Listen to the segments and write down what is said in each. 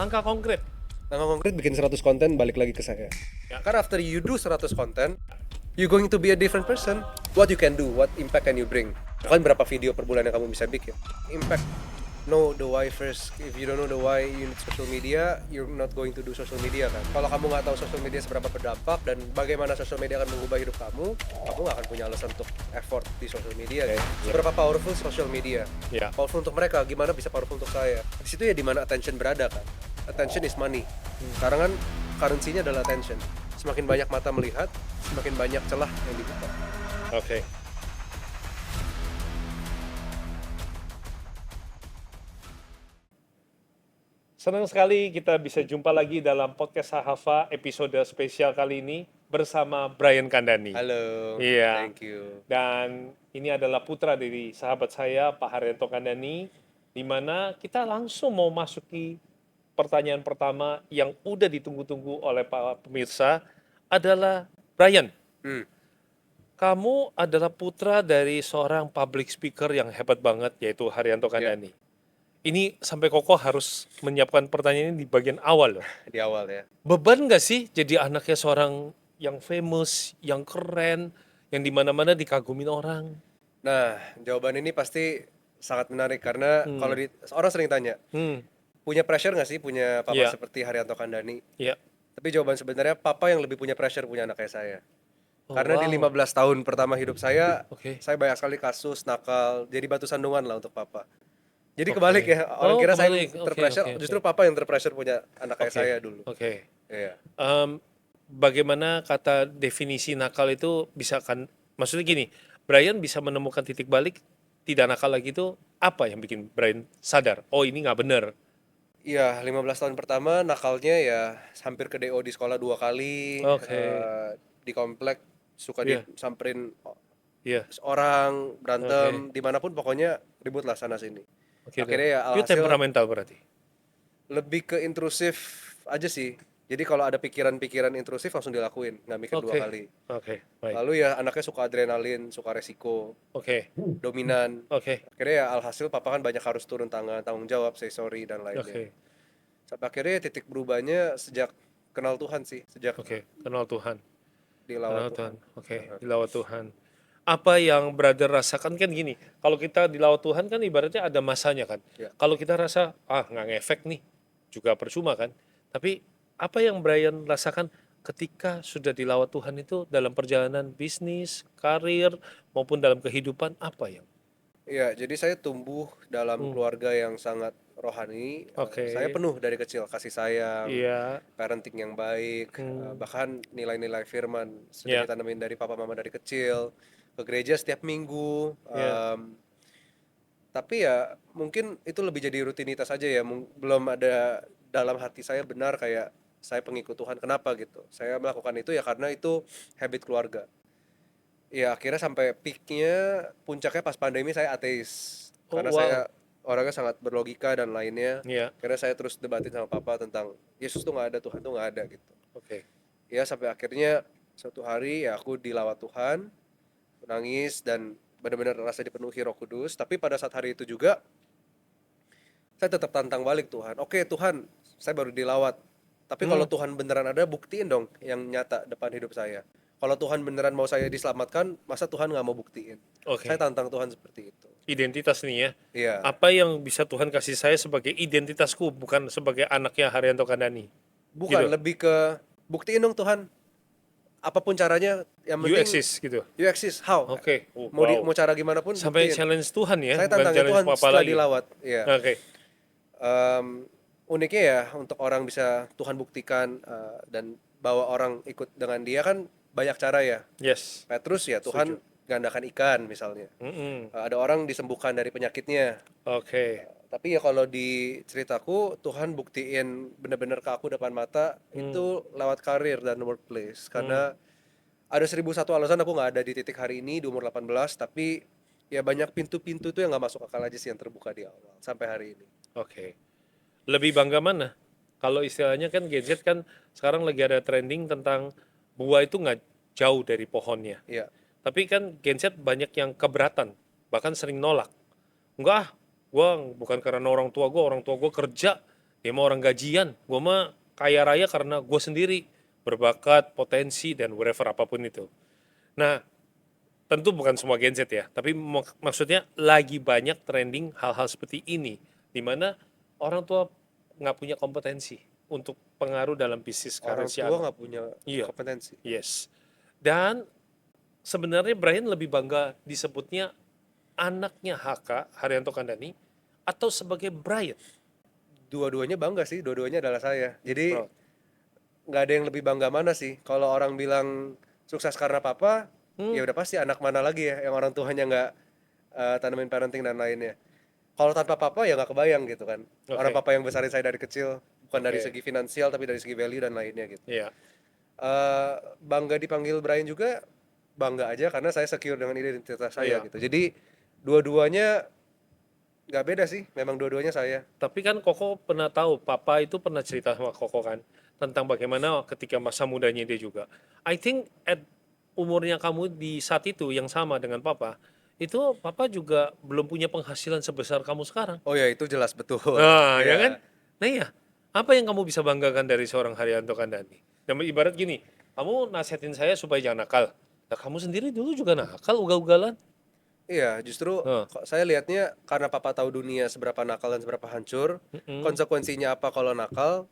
Langkah konkret. Langkah konkret bikin 100 konten balik lagi ke saya. Ya. Karena after you do 100 konten, you going to be a different person. What you can do, what impact can you bring. Kan berapa video per bulan yang kamu bisa bikin. Impact. Know the why first. If you don't know the why you need social media, you're not going to do social media kan. Kalau kamu nggak tahu social media seberapa berdampak dan bagaimana social media akan mengubah hidup kamu nggak akan punya alasan untuk effort di social media kan. Seberapa powerful social media. Ya. Powerful untuk mereka, gimana bisa powerful untuk saya. Di situ ya dimana attention berada kan. Attention is money. Sekarang kan currency-nya adalah attention. Semakin banyak mata melihat, semakin banyak celah yang dibuka. Oke. Senang sekali kita bisa jumpa lagi dalam podcast Sahafa episode spesial kali ini bersama Brian Kandani. Halo, Iya. thank you. Dan ini adalah putra dari sahabat saya, Pak Haryanto Kandani, di mana kita langsung mau masuki pertanyaan pertama yang udah ditunggu-tunggu oleh Pak pemirsa adalah Brian. Hmm. Kamu adalah putra dari seorang public speaker yang hebat banget, yaitu Haryanto Kandani. Ini sampai Koko harus menyiapkan pertanyaan ini di bagian awal loh. Di awal ya. Beban nggak sih jadi anaknya seorang yang famous, yang keren, yang dimana-mana dikagumin orang? Nah, jawaban ini pasti sangat menarik karena kalau orang sering tanya, punya pressure nggak sih punya papa Iya. seperti Haryanto Kandani? Ya. Tapi jawaban sebenarnya papa yang lebih punya pressure punya anak kayak saya. Oh, Karena di wow. 15 tahun pertama hidup saya, Oke. saya banyak sekali kasus nakal, jadi batu sandungan lah untuk papa. Jadi Oke. kebalik ya, orang Oh, kira saya kebalik. Oke, terpressure, oke, justru oke. papa yang terpressure punya anak kayak Oke. saya dulu. Oke. Iya. Bagaimana kata definisi nakal itu bisa kan? Maksudnya gini, Brian bisa menemukan titik balik tidak nakal lagi itu apa yang bikin Brian sadar? Oh, ini nggak bener. Iya, 15 tahun pertama nakalnya ya hampir ke DO di sekolah 2 kali, Oke. di komplek suka Iya. disamperin Iya. orang, berantem, dimanapun pokoknya ribut lah sana sini. Oke. Akhirnya ya Itu alhasil temperamental berarti. lebih ke intrusif aja sih. Jadi kalau ada pikiran-pikiran intrusif langsung dilakuin, nggak mikir 2 Oke. kali. Oke. Baik. Lalu ya anaknya suka adrenalin, suka resiko, Oke. dominan. Oke. Akhirnya ya alhasil papa kan banyak harus turun tangan, tanggung jawab, say sorry dan lainnya. Oke. Sampai akhirnya titik berubahnya sejak kenal Tuhan sih, sejak Oke. Kenal Tuhan. dilawat Kenal Tuhan. Tuhan. Oke. Dilawat Tuhan. Apa yang brother rasakan kan gini, kalau kita dilawat Tuhan kan ibaratnya ada masanya kan. Ya. Kalau kita rasa nggak ngefek nih, juga percuma kan. Tapi apa yang Brian rasakan ketika sudah dilawat Tuhan itu dalam perjalanan bisnis, karir maupun dalam kehidupan apa yang? Iya, jadi saya tumbuh dalam keluarga yang sangat rohani. Oke. Saya penuh dari kecil kasih sayang, Iya. parenting yang baik, bahkan nilai-nilai firman sudah Ya. ditanamin dari papa mama dari kecil, ke gereja setiap minggu. Ya. Tapi ya mungkin itu lebih jadi rutinitas aja ya, belum ada dalam hati saya benar kayak saya pengikut Tuhan. Kenapa gitu? Saya melakukan itu ya karena itu habit keluarga. Ya akhirnya sampai peaknya, puncaknya pas pandemi saya ateis. Oh, Karena wow. saya orangnya sangat berlogika dan lainnya. Iya. Karena saya terus debatin sama papa tentang Yesus tuh nggak ada, Tuhan tuh nggak ada gitu. Oke. Ya sampai akhirnya suatu hari ya aku dilawat Tuhan, menangis dan benar-benar rasa dipenuhi Roh Kudus. Tapi pada saat hari itu juga saya tetap tantang balik Tuhan. Oke Tuhan, saya baru dilawat. Tapi kalau Tuhan beneran ada, buktiin dong yang nyata depan hidup saya. Kalau Tuhan beneran mau saya diselamatkan, masa Tuhan nggak mau buktiin? Oke. Saya tantang Tuhan seperti itu. Identitas nih ya. Iya. Apa yang bisa Tuhan kasih saya sebagai identitasku, bukan sebagai anaknya Haryanto Kandani? Bukan, Gitu. lebih ke buktiin dong Tuhan. Apapun caranya, yang You penting exist gitu. you exist. How? Oke. Oh, Mau wow. cara gimana pun Sampai buktiin. challenge Tuhan ya, Saya bukan tantangin challenge Tuhan papa setelah lagi. dilawat. Iya. Oke. Uniknya ya untuk orang bisa Tuhan buktikan dan bawa orang ikut dengan dia kan banyak cara ya. Yes. Petrus ya Tuhan gandakan ikan misalnya. Ada orang disembuhkan dari penyakitnya. Oke. Tapi ya kalau di ceritaku Tuhan buktiin benar-benar ke aku depan mata itu lewat karir dan workplace. Karena ada 1001 alasan aku nggak ada di titik hari ini di umur 18, tapi ya banyak pintu-pintu itu yang nggak masuk akal aja sih yang terbuka di awal sampai hari ini. Oke. Lebih bangga mana? Kalau istilahnya kan Gen Z kan sekarang lagi ada trending tentang buah itu nggak jauh dari pohonnya. Iya. Tapi kan Gen Z banyak yang keberatan, bahkan sering nolak. Enggak, gue bukan karena orang tua gue kerja Dia mah orang gajian, gue mah kaya raya karena gue sendiri, berbakat, potensi, dan whatever apapun itu. Nah, tentu bukan semua Gen Z ya, tapi maksudnya lagi banyak trending hal-hal seperti ini, di mana orang tua nggak punya kompetensi untuk pengaruh dalam bisnis karir Orang si tua anak. nggak punya Iya, kompetensi. yes. Dan sebenarnya Brian lebih bangga disebutnya anaknya HK, Haryanto Kandani, atau sebagai Brian. Dua-duanya bangga sih, dua-duanya adalah saya. Jadi Proud. nggak ada yang lebih bangga mana sih. Kalau orang bilang sukses karena papa, Hmm, ya udah pasti anak mana lagi ya yang orang tuanya nggak tanamin parenting dan lainnya. Kalau tanpa papa ya nggak kebayang gitu kan. Orang oke, papa yang besarin saya dari kecil, bukan dari oke, segi finansial tapi dari segi value dan lainnya gitu. iya. Bangga dipanggil Brian juga, bangga aja karena saya secure dengan identitas saya Iya. gitu. Jadi dua-duanya nggak beda sih, memang dua-duanya saya. Tapi kan Koko pernah tahu, Papa itu pernah cerita sama Koko kan, tentang bagaimana ketika masa mudanya dia juga. I think at umurnya kamu di saat itu yang sama dengan Papa, itu Papa juga belum punya penghasilan sebesar kamu sekarang. Oh ya itu jelas betul. Nah, ya kan? Iya. Nah iya, apa yang kamu bisa banggakan dari seorang Haryanto Kandani? Dan ibarat gini, kamu nasihatin saya supaya jangan nakal. Nah, kamu sendiri dulu juga nakal, ugal-ugalan. Iya, justru Nah, kok saya lihatnya karena papa tahu dunia seberapa nakal dan seberapa hancur, mm-mm. konsekuensinya apa kalau nakal,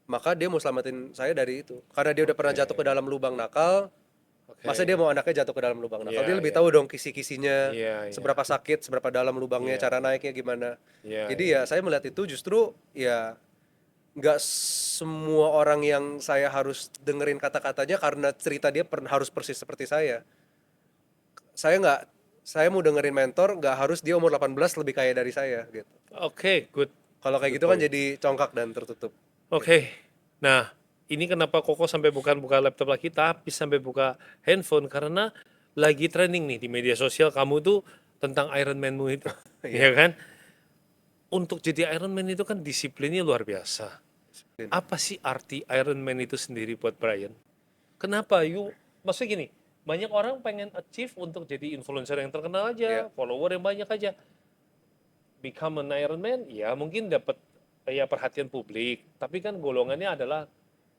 maka dia mau selamatin saya dari itu. Karena dia udah pernah Oke, jatuh ke dalam lubang nakal, masa dia oke. mau anaknya jatuh ke dalam lubang nakal? Iya, Dia lebih iya. tahu dong kisi-kisinya, Iya, iya. seberapa sakit, seberapa dalam lubangnya, Iya, cara iya. naiknya gimana. Iya, Jadi iya. ya saya melihat itu justru ya nggak semua orang yang saya harus dengerin kata-katanya karena cerita dia harus persis seperti saya. Saya nggak, saya mau dengerin mentor nggak harus dia umur 18 lebih kaya dari saya gitu. Oke, good. Kalau kayak Good gitu kan point. jadi congkak dan tertutup gitu. Oke. Nah, ini kenapa Koko sampai bukan buka laptop lagi, tapi sampai buka handphone karena lagi trending nih di media sosial kamu tuh tentang Iron Man-mu itu. Iya, Ya kan? Untuk jadi Iron Man itu kan disiplinnya luar biasa. disiplin. Apa sih arti Iron Man itu sendiri buat Brian? Kenapa? Maksudnya gini, banyak orang pengen achieve untuk jadi influencer yang terkenal Iya, aja, follower yang banyak aja. Become an Iron Man, ya mungkin dapat ya perhatian publik, tapi kan golongannya adalah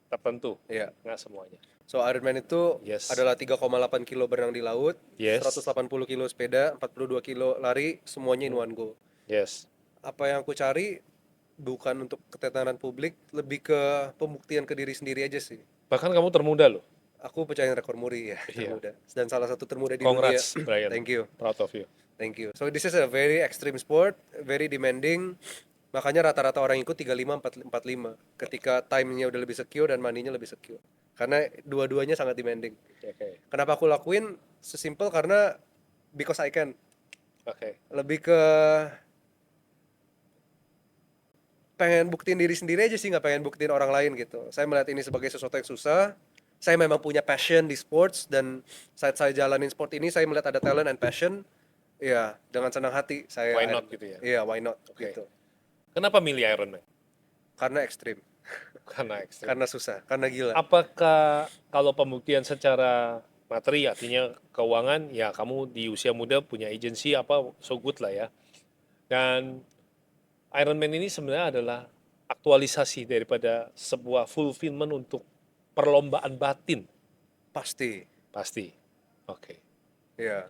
tertentu, iya. nggak semuanya. So Iron Man itu Yes, adalah 3,8 kilo berenang di laut, yes, 180 kilo sepeda, 42 kilo lari, semuanya in hmm, one go. yes. Apa yang aku cari bukan untuk ketenaran publik, lebih ke pembuktian ke diri sendiri aja sih. Bahkan kamu termuda loh. Aku pecahin rekor muri ya, Iya. termuda. Dan salah satu termuda di dunia. Congrats, Brian. Thank you. Proud of you. Thank you. So this is a very extreme sport, very demanding. Makanya rata-rata orang ikut 35 45 ketika time-nya udah lebih secure dan money-nya lebih secure. Karena dua-duanya sangat demanding. Oke, Kenapa aku lakuin? Sesimpel karena because I can. oke. Lebih ke pengen buktiin diri sendiri aja sih, nggak pengen buktiin orang lain gitu. Saya melihat ini sebagai sesuatu yang susah. Saya memang punya passion di sports dan saat saya jalanin sport ini saya melihat ada talent and passion. Ya, dengan senang hati saya Why not gitu ya? iya, why not Oke. gitu. Kenapa milih Iron Man? Karena ekstrim, Karena ekstrim. karena susah, karena gila. Apakah kalau pembuktian secara materi artinya keuangan ya kamu di usia muda punya agensi apa so good lah ya. Dan Iron Man ini sebenarnya adalah aktualisasi daripada sebuah fulfillment untuk perlombaan batin. Pasti. Pasti. Oke. Ya.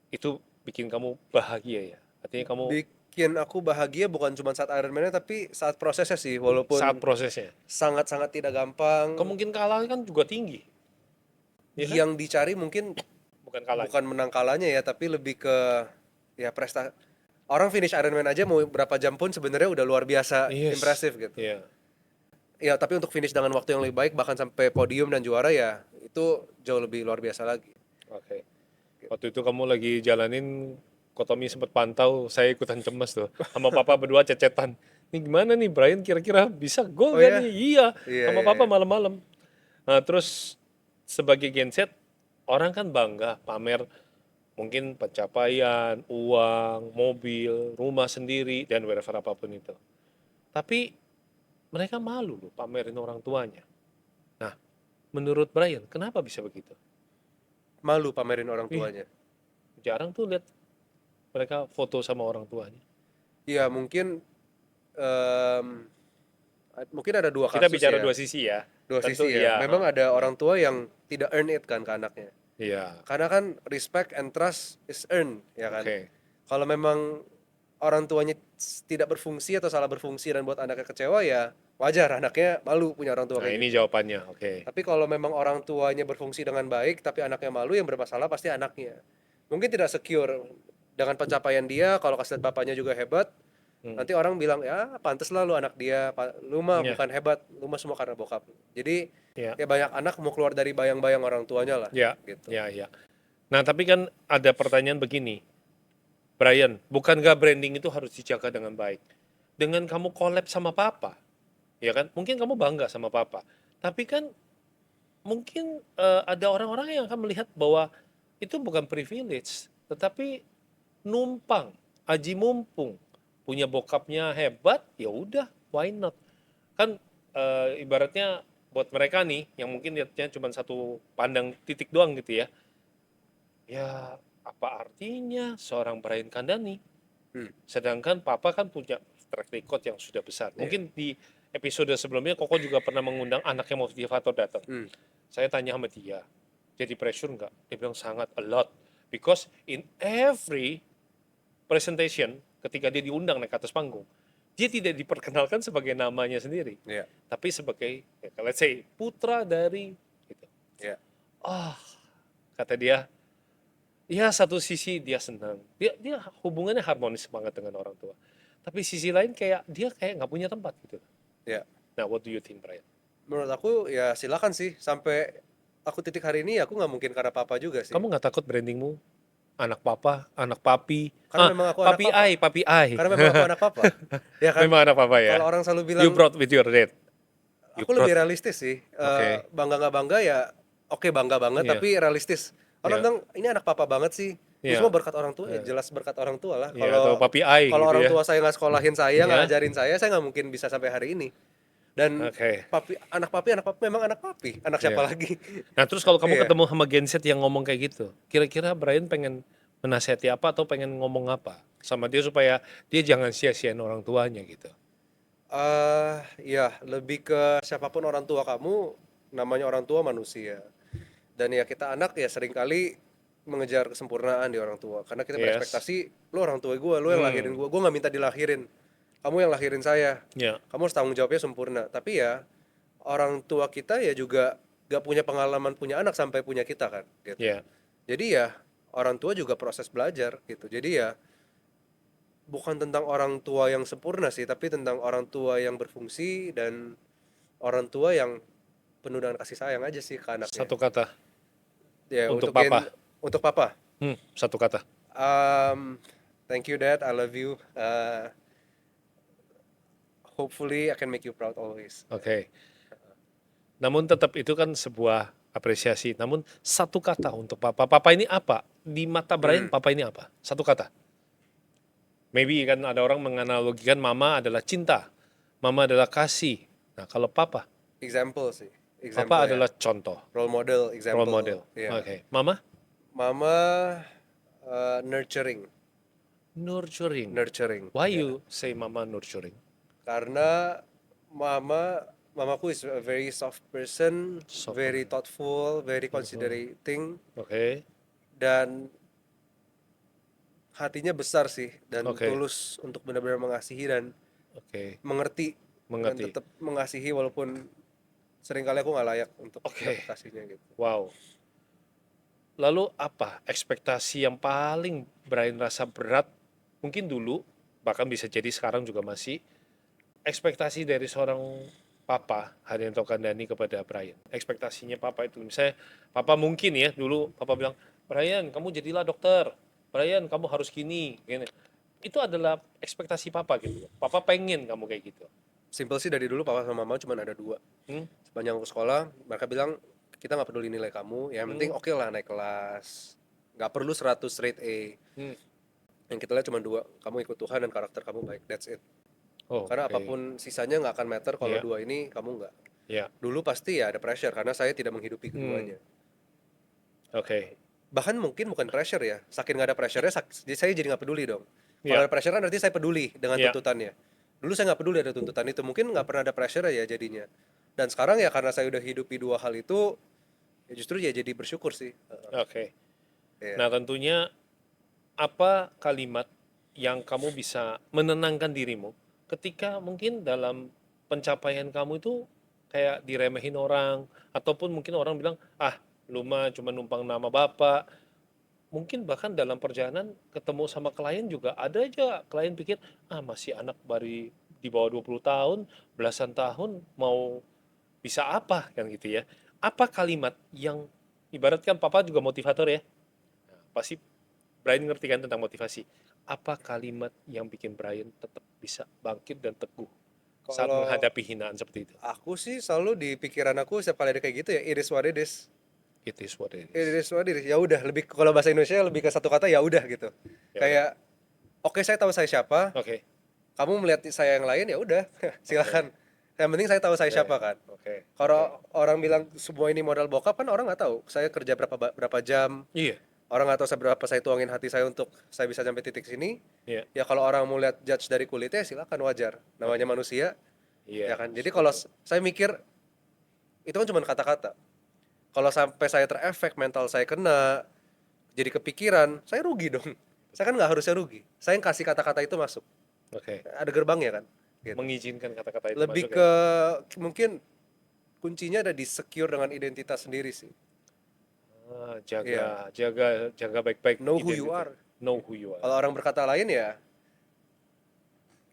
Itu bikin kamu bahagia ya. Artinya kamu Bikin aku bahagia bukan cuma saat Iron Man tapi saat prosesnya sih, saat walaupun prosesnya. sangat-sangat tidak gampang. Kemungkinan kalah kan juga tinggi. Ya kan? Yang dicari mungkin Bukan kalah. bukan menang kalahnya ya, tapi lebih ke ya prestasi. Orang finish Ironman aja mau berapa jam pun sebenarnya udah luar biasa Yes. impresif gitu. Iya. Ya tapi untuk finish dengan waktu yang lebih baik bahkan sampai podium dan juara ya itu jauh lebih luar biasa lagi. Oke. Waktu itu kamu lagi jalanin, Kotomi sempat pantau, saya ikutan cemas tuh. Sama papa berdua cecetan. Ini gimana nih Brian kira-kira bisa gol Oh gak ya? nih? Iya. Iya, Sama iya, papa iya. malam-malam. Nah terus sebagai genset, orang kan bangga pamer mungkin pencapaian, uang, mobil, rumah sendiri, dan whatever apapun itu. Tapi mereka malu loh pamerin orang tuanya. Nah, menurut Brian, kenapa bisa begitu? Malu pamerin orang Iya, tuanya. jarang tuh lihat mereka foto sama orang tuanya. Iya mungkin mungkin ada dua Kita kasus bicara ya. dua sisi ya. Dua Tentu sisi ya. iya. Memang ada orang tua yang tidak earn it kan ke anaknya. Iya. Karena kan respect and trust is earned, ya kan. Oke. Kalau memang orang tuanya tidak berfungsi atau salah berfungsi dan buat anaknya kecewa, ya wajar anaknya malu punya orang tua Nah, kayak ini gitu. jawabannya. Oke. Tapi kalau memang orang tuanya berfungsi dengan baik tapi anaknya malu, yang bermasalah pasti anaknya. Mungkin tidak secure dengan pencapaian dia, kalau kasih lihat bapaknya juga hebat, nanti orang bilang, ya pantes lah lu anak dia, lu mah Iya. bukan hebat, lu mah semua karena bokap. Jadi Iya. ya banyak anak mau keluar dari bayang-bayang orang tuanya lah, Ya, gitu. ya, ya. Nah, tapi kan ada pertanyaan begini, Brian, bukankah branding itu harus dijaga dengan baik? Dengan kamu collab sama papa, ya kan? Mungkin kamu bangga sama papa, tapi kan mungkin ada orang-orang yang akan melihat bahwa itu bukan privilege, tetapi numpang, aji mumpung, punya bokapnya hebat, ya udah, why not? Kan ibaratnya buat mereka nih, yang mungkin lihatnya cuma satu pandang titik doang gitu ya, ya apa artinya seorang Brian Kandani? Sedangkan Papa kan punya track record yang sudah besar. Iya. Mungkin di episode sebelumnya Koko juga pernah mengundang anaknya motivator datang. Saya tanya sama dia, jadi pressure nggak? Dia bilang sangat a lot. Because in every presentation, ketika dia diundang naik ke atas panggung, dia tidak diperkenalkan sebagai namanya sendiri, Iya. tapi sebagai, ya, let's say, putra dari, gitu. Iya. Kata dia, ya satu sisi dia senang, dia hubungannya harmonis banget dengan orang tua. Tapi sisi lain kayak dia kayak nggak punya tempat gitu. Iya. Nah, what do you think, Brian? Menurut aku ya silakan sih, sampai aku titik hari ini aku nggak mungkin karena papa juga sih. Kamu nggak takut brandingmu anak papa, anak papi? Karena memang aku anak papi papa. ai, papi ai. Karena memang aku anak papa. Ya kan? Memang anak papa ya. Kalau orang selalu bilang, You brought with your dad. You aku lebih brought- realistis sih. Oke. Bangga nggak bangga ya, oke bangga banget, Iya. tapi realistis. Orang Iya. bilang ini anak papa banget sih. Itu Iya. semua berkat orang tua, ya jelas berkat orang tua lah. Iya, atau papi ai kalau gitu orang ya. tua saya nggak sekolahin saya, nggak Iya. ngajarin saya nggak mungkin bisa sampai hari ini. Dan Oke. anak papi memang anak papi. Anak siapa Iya. lagi? Nah, terus kalau kamu Iya. ketemu sama Gen Z yang ngomong kayak gitu, kira-kira Brian pengen menasihati apa atau pengen ngomong apa sama dia supaya dia jangan sia-siain orang tuanya gitu? Ya lebih ke siapapun orang tua kamu, namanya orang tua manusia. Dan ya kita anak ya seringkali mengejar kesempurnaan di orang tua. Karena kita Yes. berekspektasi, lu orang tua gue, lu yang lahirin gue nggak minta dilahirin. Kamu yang lahirin saya. Ya. Kamu harus tanggung jawabnya sempurna. Tapi ya orang tua kita ya juga gak punya pengalaman punya anak sampai punya kita kan. Gitu. Ya. Jadi ya orang tua juga proses belajar gitu. Jadi ya bukan tentang orang tua yang sempurna sih, tapi tentang orang tua yang berfungsi dan orang tua yang penuh dengan kasih sayang aja sih ke anaknya. Satu kata. Ya, untuk papa. Untuk papa. Satu kata. Thank you dad, I love you. Hopefully I can make you proud always. Oke. Namun tetap itu kan sebuah apresiasi. Namun satu kata untuk papa. Papa ini apa? Di mata Brian, papa ini apa? Satu kata. Maybe kan ada orang menganalogikan mama adalah cinta. Mama adalah kasih. Nah, kalau papa? Example sih. Papa adalah contoh. Role model, example. Role model. Yeah. Oke. Mama? Mama nurturing. Nurturing. Why you say mama nurturing? Karena mamaku is a very soft person, very thoughtful, very considerating, dan hatinya besar sih dan tulus untuk benar-benar mengasihi dan mengerti. Dan tetap mengasihi walaupun seringkali aku nggak layak untuk kasihnya gitu. Wow. Lalu apa ekspektasi yang paling Brian rasa berat mungkin dulu, bahkan bisa jadi sekarang juga masih, ekspektasi dari seorang papa Haryanto Kandani kepada Brian? Ekspektasinya papa itu, misalnya papa mungkin ya dulu papa bilang, Brian kamu jadilah dokter, Brian kamu harus gini. Itu adalah ekspektasi papa gitu. Papa pengen kamu kayak gitu. Simple sih, dari dulu papa sama mama cuma ada dua. Sepanjang aku sekolah mereka bilang kita nggak peduli nilai kamu, yang penting oke lah naik kelas, nggak perlu 100 straight A. Yang kita lihat cuma dua, kamu ikut Tuhan dan karakter kamu baik, that's it. Karena apapun sisanya nggak akan matter kalau dua ini kamu nggak. Dulu pasti ya ada pressure karena saya tidak menghidupi keduanya. Bahkan mungkin bukan pressure ya, saking nggak ada pressure-nya saya jadi nggak peduli dong. Kalau ada pressure kan berarti saya peduli dengan tuntutannya. Dulu saya nggak peduli ada tuntutan itu, mungkin nggak pernah ada pressure ya jadinya. Dan sekarang ya karena saya udah hidupi dua hal itu, ya justru ya jadi bersyukur sih. Oke. Iya. Nah, tentunya apa kalimat yang kamu bisa menenangkan dirimu ketika mungkin dalam pencapaian kamu itu kayak diremehin orang ataupun mungkin orang bilang, "Ah, lu mah cuma numpang nama bapak." Mungkin bahkan dalam perjalanan ketemu sama klien juga ada aja klien pikir, "Ah, masih anak baru di bawah 20 tahun, belasan tahun mau bisa apa?" kan gitu ya. Apa kalimat yang ibaratkan papa juga motivator ya? Nah, pasti Brian ngerti kan tentang motivasi. Apa kalimat yang bikin Brian tetap bisa bangkit dan teguh saat Kalau menghadapi hinaan seperti itu? aku sih selalu di pikiran aku setiap kali ada kayak gitu ya, iris what it is. It is what it is. Iris what it is. Ya udah, lebih kalau bahasa Indonesia lebih ke satu kata ya udah gitu. Ya udah. Kayak oke saya tahu saya siapa, Oke. kamu melihat saya yang lain ya udah, Oke. silakan. Yang penting saya tahu saya Oke. siapa kan. Oke. Oke. Kalau orang bilang semua ini modal bokap kan orang nggak tahu saya kerja berapa jam, Iya. orang nggak tahu seberapa saya tuangin hati saya untuk saya bisa sampai titik sini. Iya. Ya kalau orang mau lihat judge dari kulitnya silakan, wajar, namanya manusia ya Iya. kan. Jadi kalau saya mikir itu kan cuma kata-kata, kalau sampai saya terefek, mental saya kena, jadi kepikiran, saya rugi dong. Saya kan nggak harusnya rugi, saya yang kasih kata-kata itu masuk, Oke. ada gerbangnya kan gitu. Mengizinkan kata-kata itu Lebih masuk ke ya. mungkin kuncinya ada di secure dengan identitas sendiri sih. Ah, Iya, jaga baik-baik know who you identitas. are. Know who you are. Kalau orang berkata lain ya,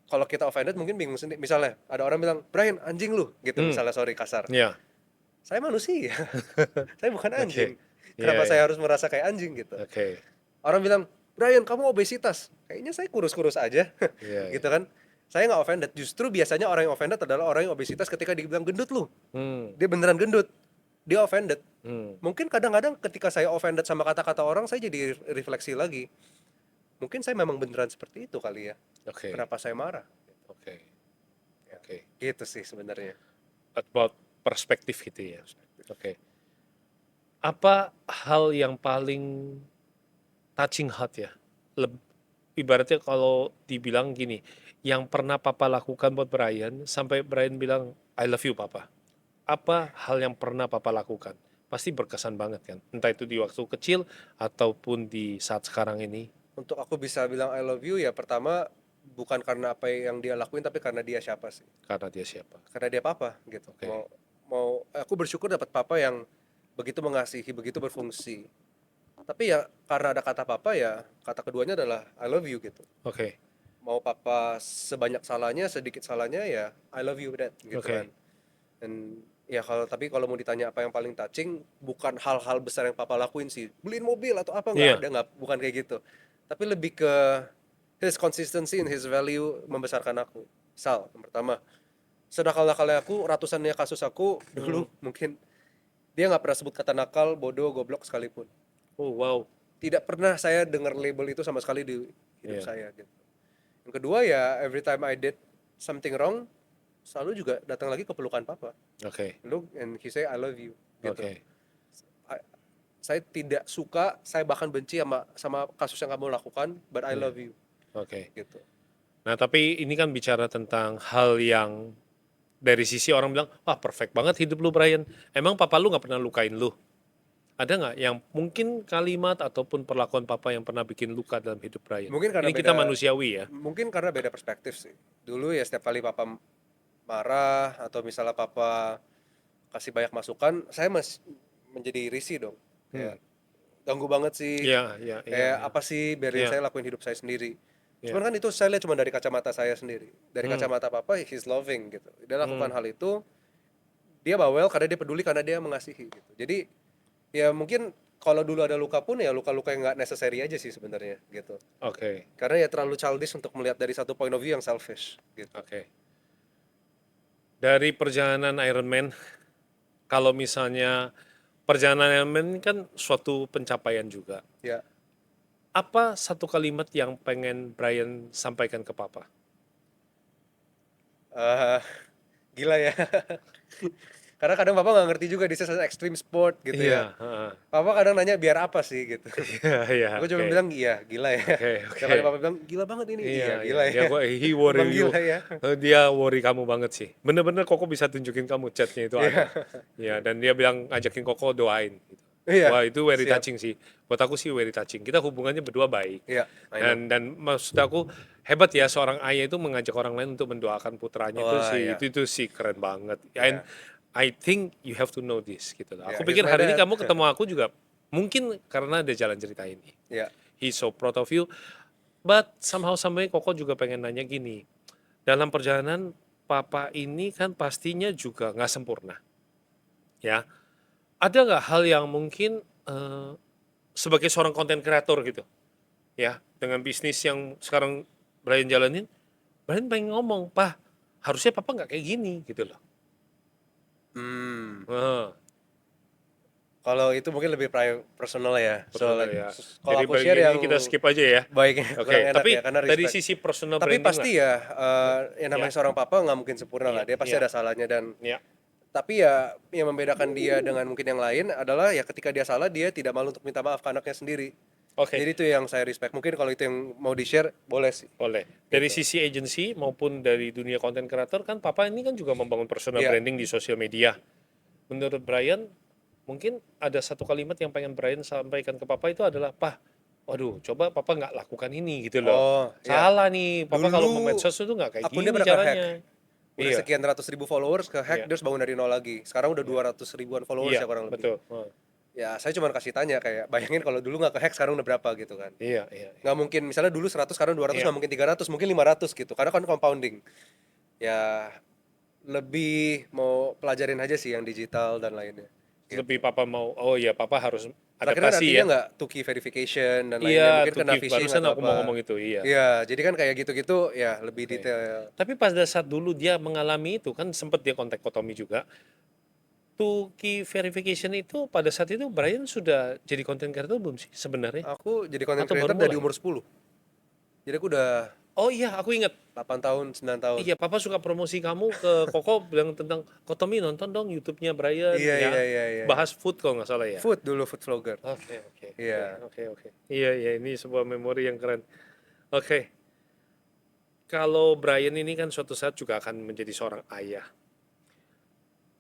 kalau kita offended mungkin bingung sendiri. Misalnya ada orang bilang, Brian anjing lu, gitu Hmm. misalnya, sorry kasar. Ya. Saya manusia, saya bukan anjing. Oke. Iya, Kenapa iya. saya harus merasa kayak anjing gitu? Oke. Orang bilang, Brian kamu obesitas. Kayaknya saya kurus-kurus aja, Iya, gitu iya. kan? Saya nggak offended. Justru biasanya orang yang offended adalah orang yang obesitas ketika dibilang gendut lu. Hmm. Dia beneran gendut. Dia offended. Hmm. Mungkin kadang-kadang ketika saya offended sama kata-kata orang, saya jadi refleksi lagi. Mungkin saya memang beneran seperti itu kali ya. Oke. Kenapa saya marah? Oke. Ya, Oke. gitu sih sebenarnya. About perspektif gitu ya. Oke. Apa hal yang paling touching heart ya? Ibaratnya kalau dibilang gini, yang pernah papa lakukan buat Brian, sampai Brian bilang, I love you papa. Apa hal yang pernah papa lakukan? Pasti berkesan banget kan? Entah itu di waktu kecil, ataupun di saat sekarang ini, Untuk aku bisa bilang I love you ya pertama bukan karena apa yang dia lakuin tapi karena dia siapa sih. karena dia siapa. Karena dia papa gitu. Oke. Mau aku bersyukur dapat papa yang begitu mengasihi, begitu berfungsi. Tapi ya karena ada kata papa ya kata keduanya adalah I love you gitu. Oke. Mau papa sebanyak salahnya, sedikit salahnya ya I love you that gitu Oke. kan. Dan ya kalau mau ditanya apa yang paling touching, bukan hal-hal besar yang papa lakuin sih, beliin mobil atau apa, nggak Iya. ada, nggak, bukan kayak gitu. Tapi lebih ke his consistency and his value membesarkan aku. Misal yang pertama, senakal-nakalnya aku, ratusannya kasus aku dulu mungkin dia nggak pernah sebut kata nakal, bodoh, goblok sekalipun. Oh, wow. Tidak pernah saya dengar label itu sama sekali di hidup Iya. saya gitu. Yang kedua ya every time I did something wrong, selalu juga datang lagi ke pelukan papa. Oke. Look and he say I love you gitu. Oke. Saya tidak suka, saya bahkan benci sama kasus yang kamu lakukan, but I Iya. love you Oke. gitu. Nah, tapi ini kan bicara tentang hal yang dari sisi orang bilang, wah perfect banget hidup lu Brian. Emang papa lu nggak pernah lukain lu? Ada nggak yang mungkin kalimat ataupun perlakuan papa yang pernah bikin luka dalam hidup Brian? Mungkin karena Ini kita beda, manusiawi ya. mungkin karena beda perspektif sih. Dulu ya setiap kali papa marah atau misalnya papa kasih banyak masukan, saya masih menjadi risih dong. Kayak ganggu banget sih. Iya, iya, iya. Kayak apa sih, biarin Iya. saya lakuin hidup saya sendiri. Iya. Cuman kan itu saya lihat cuma dari kacamata saya sendiri. Dari Hmm. kacamata papa, he's loving gitu. Dia lakukan hal itu, dia bawel karena dia peduli, karena dia mengasihi gitu. Jadi ya mungkin kalau dulu ada luka pun ya luka-luka yang nggak necessary aja sih sebenarnya gitu. Oke. Karena ya terlalu childish untuk melihat dari satu point of view yang selfish gitu. Oke. Dari perjalanan Iron Man, kalau misalnya perjalanan Iron Man kan suatu pencapaian juga. Ya, Apa satu kalimat yang pengen Brian sampaikan ke papa? eh, gila ya. Karena kadang papa nggak ngerti juga, this is an extreme sport gitu ya. Iya, heeh. Papa kadang nanya biar apa sih gitu. Iya, iya, Aku cuma oke. bilang iya gila ya. Oke, Tiap oke. kali papa bilang gila banget ini, Iya, iya iya. gila Dia ya. he worry Emang you. gila ya. Dia worry kamu banget sih. Bener-bener Koko bisa tunjukin kamu chatnya itu Iya, ada. Iya, dan dia bilang ngajakin Koko doain gitu. iya, Wah, itu very siap. touching sih. Buat aku sih very touching. Kita hubungannya berdua baik. Iya, I know. Dan maksud aku hebat ya seorang ayah itu mengajak orang lain untuk mendoakan putranya itu Wah, sih iya, itu sih keren banget. And iya, I think you have to know this gitu loh. iya. Aku He's pikir my hari ini dad. kamu ketemu aku juga mungkin karena ada jalan cerita ini. Iya, He's so proud of you. But somehow someway Koko juga pengen nanya gini. Dalam perjalanan papa ini kan pastinya juga nggak sempurna, ya. Ada nggak hal yang mungkin sebagai seorang konten kreator gitu, ya, dengan bisnis yang sekarang Brian jalanin, Brian pengen ngomong, "Pak, harusnya papa nggak kayak gini," gitu loh. hmm. Heeh, Kalau itu mungkin lebih personal ya. So personal like, ya. kalau Jadi aku share bagian yang ini kita skip aja ya. baiknya kurang Oke, enak ya tapi karena dari respect. sisi personal Tapi branding lah. pasti ya, yang Ya, namanya seorang papa nggak mungkin sempurna lah. iya, Dia pasti iya, ada salahnya dan iya. tapi ya yang membedakan dia dengan mungkin yang lain adalah ya ketika dia salah dia tidak malu untuk minta maaf ke anaknya sendiri. Oke, Jadi itu yang saya respect. Mungkin kalau itu yang mau di-share boleh sih. boleh. Dari Gitu. sisi agency maupun dari dunia konten kreator kan papa ini kan juga membangun personal Iya. branding di sosial media. Menurut Brian, mungkin ada satu kalimat yang pengen Brian sampaikan ke papa itu adalah, "Pah, waduh, coba papa nggak lakukan ini," gitu loh. Oh, ya. Salah nih, papa kalau mau Dulu medsos itu nggak kayak akunnya gini pernah ke-hack. caranya. Udah Iya, sekian ratus ribu followers ke-hack, iya, dia harus bangun dari nol lagi. Sekarang udah iya, 200 ribuan followers iya, ya kurang lebih. betul. Heeh. Ya, saya cuma kasih tanya kayak bayangin kalau dulu nggak ke-hack sekarang udah berapa gitu kan. Iya, iya, iya. Nggak mungkin misalnya dulu 100 sekarang 200 Iya. nggak mungkin 300 mungkin 500 gitu karena kan compounding. Ya lebih mau pelajarin aja sih yang digital dan lainnya gitu. Lebih papa mau, oh ya papa harus Terakhir kan adaptasi artinya ya. nggak two key verification dan lainnya Iya, mungkin to kena give phishing barusan atau aku mau apa. ngomong itu, iya. Iya, jadi kan kayak gitu-gitu ya lebih Oke. detail. Tapi pada saat dulu dia mengalami itu kan sempat dia kontak Kotomi juga. To key verification itu pada saat itu Brian sudah jadi content creator belum sih sebenarnya? Aku jadi content Atau baru creator dari mulai? umur 10. Jadi aku udah Oh iya, aku ingat. 8 tahun, 9 tahun. Iya, papa suka promosi kamu ke Koko bilang tentang Kotomi nonton dong YouTube-nya Brian Iya, iya, ya. iya, iya. Bahas food kalau nggak salah ya. Food dulu, food vlogger. Oke, oke, Iya. oke, oke. Iya, iya, ini sebuah memori yang keren. Oke, kalau Brian ini kan suatu saat juga akan menjadi seorang ayah.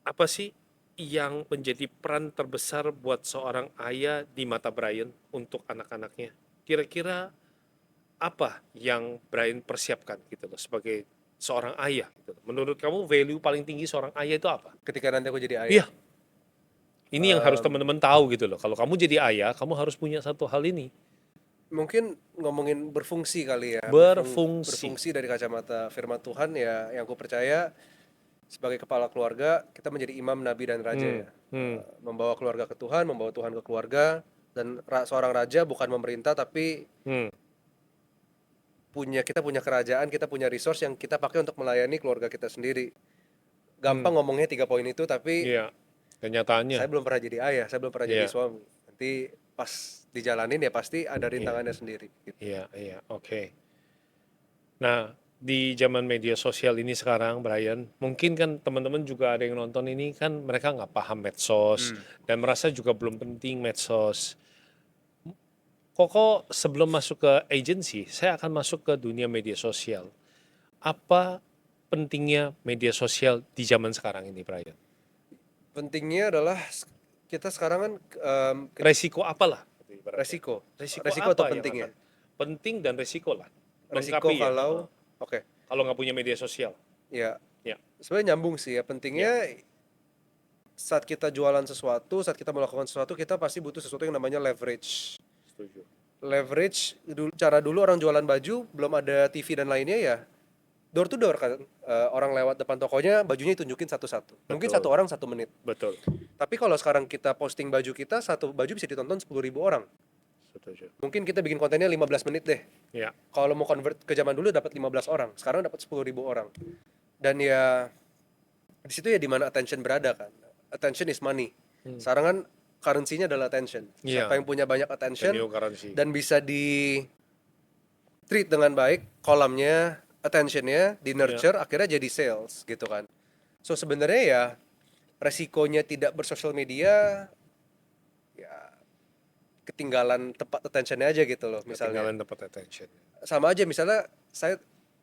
Apa sih yang menjadi peran terbesar buat seorang ayah di mata Brian untuk anak-anaknya? Kira-kira apa yang Brian persiapkan gitu loh sebagai seorang ayah gitu loh. Menurut kamu value paling tinggi seorang ayah itu apa? Ketika nanti aku jadi Iya, ayah. ini yang harus Em, teman-teman tahu gitu loh. Kalau kamu jadi ayah, kamu harus punya satu hal ini. mungkin ngomongin berfungsi kali ya. Berfungsi. Berfungsi dari kacamata firman Tuhan ya yang aku percaya sebagai kepala keluarga kita menjadi imam, nabi dan raja ya. Membawa keluarga ke Tuhan, membawa Tuhan ke keluarga dan seorang raja bukan memerintah tapi Hmm, kita punya kerajaan, kita punya resource yang kita pakai untuk melayani keluarga kita sendiri. hmm, Gampang ngomongnya 3 poin itu tapi iya. Kenyataannya, saya belum pernah jadi ayah, saya belum pernah jadi iya, suami. Nanti pas dijalanin ya pasti ada iya, rintangannya sendiri gitu. iya, iya, oke. Nah, di zaman media sosial ini sekarang, Brian, mungkin kan teman-teman juga ada yang nonton ini kan mereka nggak paham medsos dan merasa juga belum penting medsos. Koko sebelum masuk ke agency, saya akan masuk ke dunia media sosial. Apa pentingnya media sosial di zaman sekarang ini, Brian? Pentingnya adalah kita sekarang kan Resiko apalah? resiko. Resiko Resiko atau apa yang pentingnya? akan? Penting dan resiko lah. Resiko Lengkapi ya. kalau oke, Kalau nggak punya media sosial. ya Ya, sebenarnya nyambung sih ya. ya, Pentingnya saat kita jualan sesuatu, saat kita melakukan sesuatu, kita pasti butuh sesuatu yang namanya leverage. setuju. Leverage cara dulu orang jualan baju belum ada TV dan lainnya ya door to door kan. Orang lewat depan tokonya bajunya ditunjukin satu-satu. Mungkin Betul. satu orang 1 menit. Betul. Tapi kalau sekarang kita posting baju kita, satu baju bisa ditonton 10.000 orang. Setuju. Mungkin kita bikin kontennya 15 menit deh. Ya, Kalau mau convert ke zaman dulu dapat 15 orang, sekarang dapat 10.000 orang. Dan ya di situ ya dimana attention berada kan. Attention is money. Sekarang kan currency-nya adalah attention. Iya. Siapa yang punya banyak the attention new currency. dan bisa di treat dengan baik kolamnya, attentionnya, di nurture, akhirnya jadi sales gitu kan. So sebenarnya ya resikonya tidak bersosial media, ya ketinggalan tempat attentionnya aja gitu loh misalnya. Ketinggalan dapat attention. Sama aja misalnya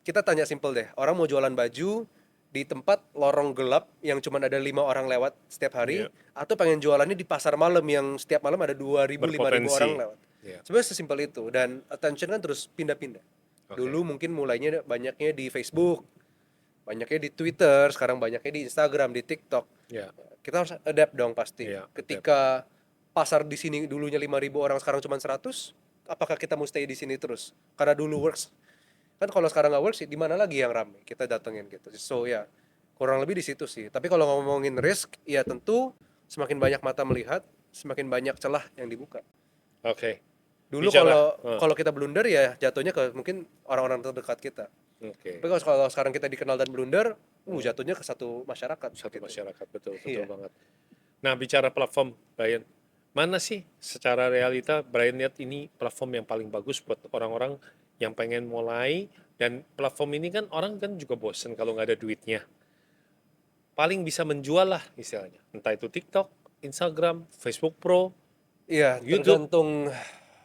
kita tanya simple deh, orang mau jualan baju di tempat lorong gelap yang cuma ada 5 orang lewat setiap hari, Iya. atau pengen jualannya di pasar malam yang setiap malam ada 2.000 5.000 Berpotensi. orang lewat. Iya. Sebenarnya sesimpel itu, dan attention kan terus pindah-pindah. Oke. Dulu mungkin mulainya banyaknya di Facebook, banyaknya di Twitter, sekarang banyaknya di Instagram, di TikTok. Ya. Kita harus adapt dong pasti. Iya, Ketika pasar di sini dulunya 5.000 orang, sekarang cuma 100, apakah kita mau stay di sini terus? Karena dulu works. Kan kalau sekarang nggak works, di mana lagi yang ramai kita datengin gitu. So ya, kurang lebih di situ sih. Tapi kalau ngomongin risk, ya tentu semakin banyak mata melihat, semakin banyak celah yang dibuka. Oke. Dulu kalau kita blunder ya jatuhnya ke mungkin orang-orang terdekat kita. Oke. Tapi kalau sekarang kita dikenal dan blunder, jatuhnya ke satu masyarakat. Satu gitu. masyarakat, betul Iya. banget. Nah, bicara platform, Brian, mana sih secara realita Brian lihat ini platform yang paling bagus buat orang-orang yang pengen mulai, dan platform ini kan orang kan juga bosen kalau nggak ada duitnya. Paling bisa menjual lah istilahnya, entah itu TikTok, Instagram, Facebook Pro, Iya, YouTube. tergantung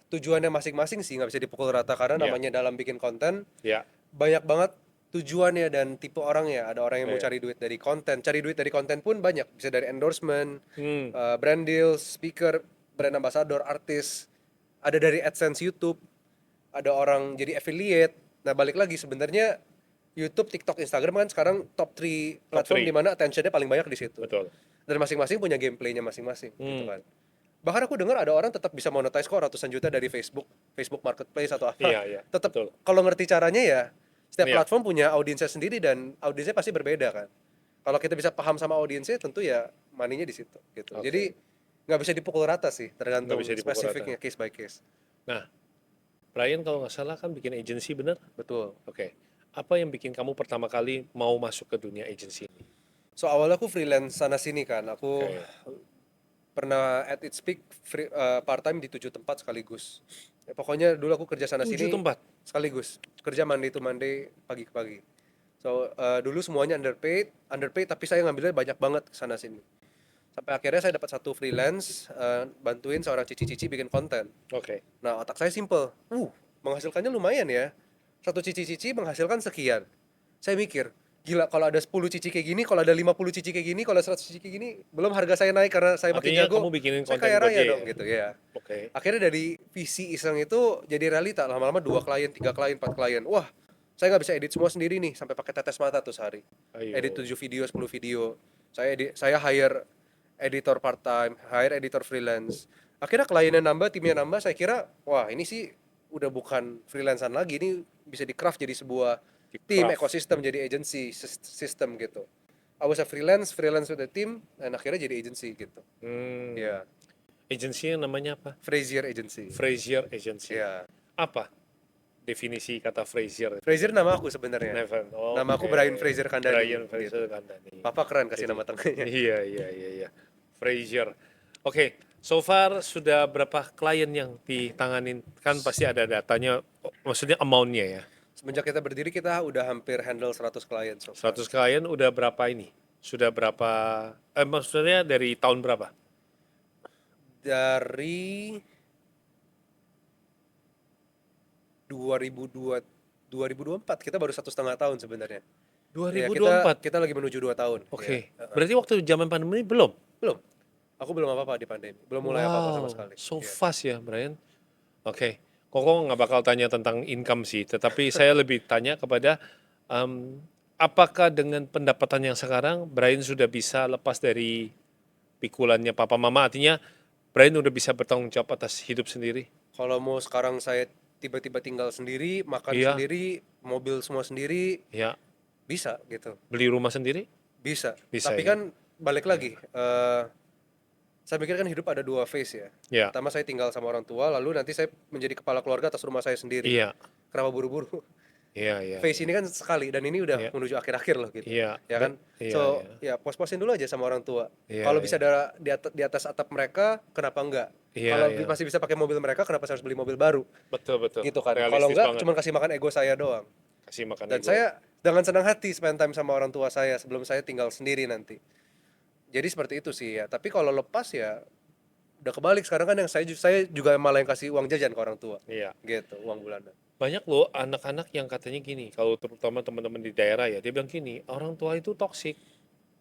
tujuannya masing-masing sih, nggak bisa dipukul rata karena Iya. namanya dalam bikin konten Ya, banyak banget tujuannya dan tipe orangnya. Ada orang yang mau Iya. cari duit dari konten. Cari duit dari konten pun banyak, bisa dari endorsement, Hmm, brand deals, speaker, brand ambassador, artis. Ada dari AdSense YouTube, ada orang jadi affiliate. Nah, balik lagi sebenarnya YouTube, TikTok, Instagram kan sekarang top 3 platform three. di mana attentionnya paling banyak di situ. betul. Dan masing-masing punya gameplaynya masing-masing gitu Hmm. kan. Bahkan aku dengar ada orang tetap bisa monetize kok ratusan juta dari Facebook Marketplace atau apa. Iya, iya, Tetap betul. kalau ngerti caranya ya, setiap Iya. platform punya audiensnya sendiri dan audiensnya pasti berbeda kan. Kalau kita bisa paham sama audiensnya tentu ya money-nya di situ gitu. Oke. Jadi nggak bisa dipukul rata sih, tergantung Nggak bisa dipukul spesifiknya case by case. Nah, Brian kalau nggak salah kan bikin agency, bener? Betul. Oke. Apa yang bikin kamu pertama kali mau masuk ke dunia agency ini? So awalnya aku freelance sana sini kan. Aku Oke. pernah at its peak part time di 7 tempat sekaligus. Ya, pokoknya dulu aku kerja sana 7 sini tempat? sekaligus. Kerja Monday to Monday, pagi ke pagi. So dulu semuanya underpaid tapi saya ngambilnya banyak banget sana sini. Sampai akhirnya saya dapat satu freelance, bantuin seorang cici-cici bikin konten. Oke. Nah, otak saya simple. Menghasilkannya lumayan ya. Satu cici-cici menghasilkan sekian. Saya mikir, gila kalau ada 10 cici kayak gini, kalau ada 50 cici kayak gini, kalau ada 100 cici kayak gini, belum harga saya naik karena saya makin Artinya jago. kamu bikinin Saya konten kaya buat raya dia dong ya? gitu ya. Oke. Akhirnya dari visi iseng itu jadi realita. Lama-lama 2 klien, 3 klien, 4 klien. Wah, saya nggak bisa edit semua sendiri nih, sampai pakai tetes mata tuh sehari. Ayo. Edit 7 video, 10 video. Saya hire editor part time, hire editor freelance. Akhirnya kliennya nambah, timnya nambah. Saya kira, wah ini sih udah bukan freelancean lagi, ini bisa di craft jadi sebuah tim, ekosistem, jadi agency system gitu. I was a freelance with a team, dan akhirnya jadi agency gitu. Hmm. Ya, Agency namanya apa? Frazier Agency. Frazier Agency. Ya, Apa definisi kata Frazier? Frazier nama aku sebenarnya. Never. Oh, Nama aku oke. Brian Fraser Kandani. Brian Fraser Gitu. Kandani. Papa keren kasih nama tengahnya. Iya. Frazier. Oke, so far sudah berapa klien yang ditanganin? Kan pasti ada datanya, maksudnya amount-nya ya. Semenjak kita berdiri kita udah hampir handle 100 klien. So far. 100 klien udah berapa ini? Sudah berapa, maksudnya dari tahun berapa? Dari 2024 kita baru 1,5 tahun sebenarnya. Ya, 2024? kita lagi menuju 2 tahun. Oke, Ya. berarti waktu zaman pandemi belum? Belum. Aku belum apa-apa di pandemi. Belum mulai apa-apa sama sekali. So Iya. fast ya, Brian. Oke, Koko nggak bakal tanya tentang income sih, tetapi saya lebih tanya kepada apakah dengan pendapatan yang sekarang Brian sudah bisa lepas dari pikulannya papa mama, artinya Brian udah bisa bertanggung jawab atas hidup sendiri? Kalau mau sekarang saya tiba-tiba tinggal sendiri, makan Iya. sendiri, mobil semua sendiri, Ya, bisa gitu. beli rumah sendiri? Bisa. Bisa, Tapi ya. kan balik lagi, saya pikir kan hidup ada 2 phase ya. Ya, Pertama saya tinggal sama orang tua, lalu nanti saya menjadi kepala keluarga atas rumah saya sendiri. iya, Kenapa buru-buru? iya, iya. Phase ini kan sekali dan ini udah Iya. menuju akhir-akhir loh gitu. Iya, Ya kan? iya, So, iya. ya pos-posin dulu aja sama orang tua. Iya, Kalau iya. bisa di atas atap mereka, kenapa enggak? Iya, Kalau iya. masih bisa pakai mobil mereka, kenapa saya harus beli mobil baru? Betul. Gitu kan. Kalau Realistis enggak, banget. cuma kasih makan ego saya doang. Kasih makan Dan ego. saya dengan senang hati spend time sama orang tua saya sebelum saya tinggal sendiri nanti. Jadi seperti itu sih ya. Tapi kalau lepas ya udah kebalik sekarang kan, yang saya juga malah yang kasih uang jajan ke orang tua. Iya. Gitu, uang bulanan. Banyak loh anak-anak yang katanya gini, kalau terutama teman-teman di daerah ya, dia bilang gini, orang tua itu toksik,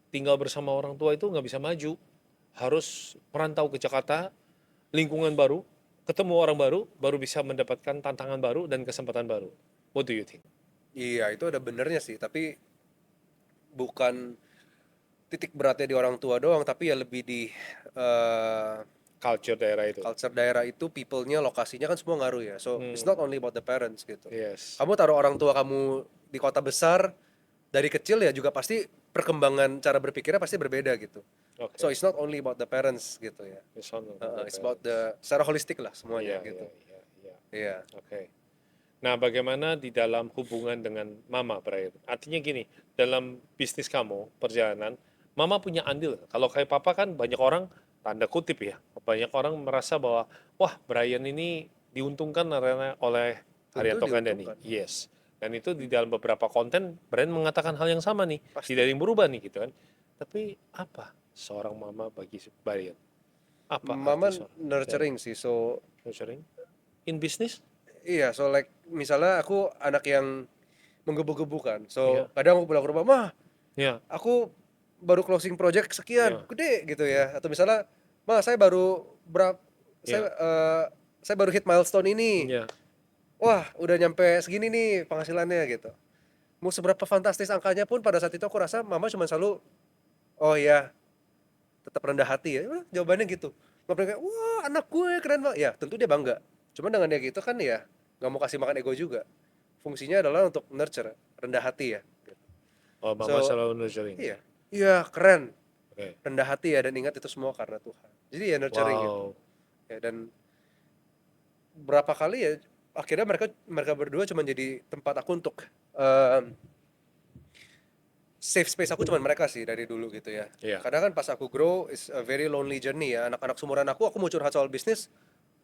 tinggal bersama orang tua itu nggak bisa maju, harus merantau ke Jakarta, lingkungan baru, ketemu orang baru, baru bisa mendapatkan tantangan baru dan kesempatan baru. What do you think? Iya, itu ada benernya sih, tapi bukan titik beratnya di orang tua doang, tapi ya lebih di eh, Culture daerah itu. culture daerah itu, people-nya, lokasinya kan semua ngaruh ya. So it's not Hmm, only about the parents gitu. yes. Kamu taruh orang tua kamu di kota besar dari kecil ya juga pasti perkembangan cara berpikirnya pasti berbeda gitu. So Oke. it's not only about the parents gitu ya. It's on the It's about parents. the secara holistik lah semuanya Iya, gitu. iya, iya, iya. Iya. Oke. Nah, bagaimana di dalam hubungan dengan mama, Brian? Artinya gini, dalam bisnis kamu, perjalanan, mama punya andil. Kalau kayak papa kan banyak orang, tanda kutip ya, banyak orang merasa bahwa, wah, Brian ini diuntungkan oleh Tentu Haryanto Kandani. diuntungkan Yes. Dan itu di dalam beberapa konten, Brian mengatakan hal yang sama nih. Tidak pasti. ada yang berubah nih, gitu kan. Tapi apa seorang mama bagi Brian? Apa Mama arti seorang nurturing sih. So nurturing? In business? iya, so like misalnya aku anak yang menggebu-gebu kan. So Iya, kadang aku pulang ke rumah, "Mah, iya, aku baru closing project sekian, iya, gede," gitu ya. Atau misalnya, "Mah, saya baru iya, saya baru hit milestone ini. iya. Wah, udah nyampe segini nih penghasilannya," gitu. Mau seberapa fantastis angkanya pun pada saat itu aku rasa mama cuma selalu, "Oh iya, tetap rendah hati ya." Udah, jawabannya gitu. Nggak pernah kayak, "Wah, anak gue keren banget." Ya, tentu dia bangga. Cuma dengan dia gitu kan ya nggak mau kasih makan ego juga. Fungsinya adalah untuk nurture, rendah hati ya. Oh, mama So, selalu nurturing ya. iya. Iya, keren. Oke. Rendah hati ya, dan ingat itu semua karena Tuhan. Jadi ya nurturing gitu. Wow. Ya, dan berapa kali ya akhirnya mereka mereka berdua cuma jadi tempat aku untuk safe space aku, cuman mereka sih dari dulu gitu ya. Iya. Kadang kan pas aku grow is a very lonely journey ya. Anak-anak sumuran aku mau curhat soal bisnis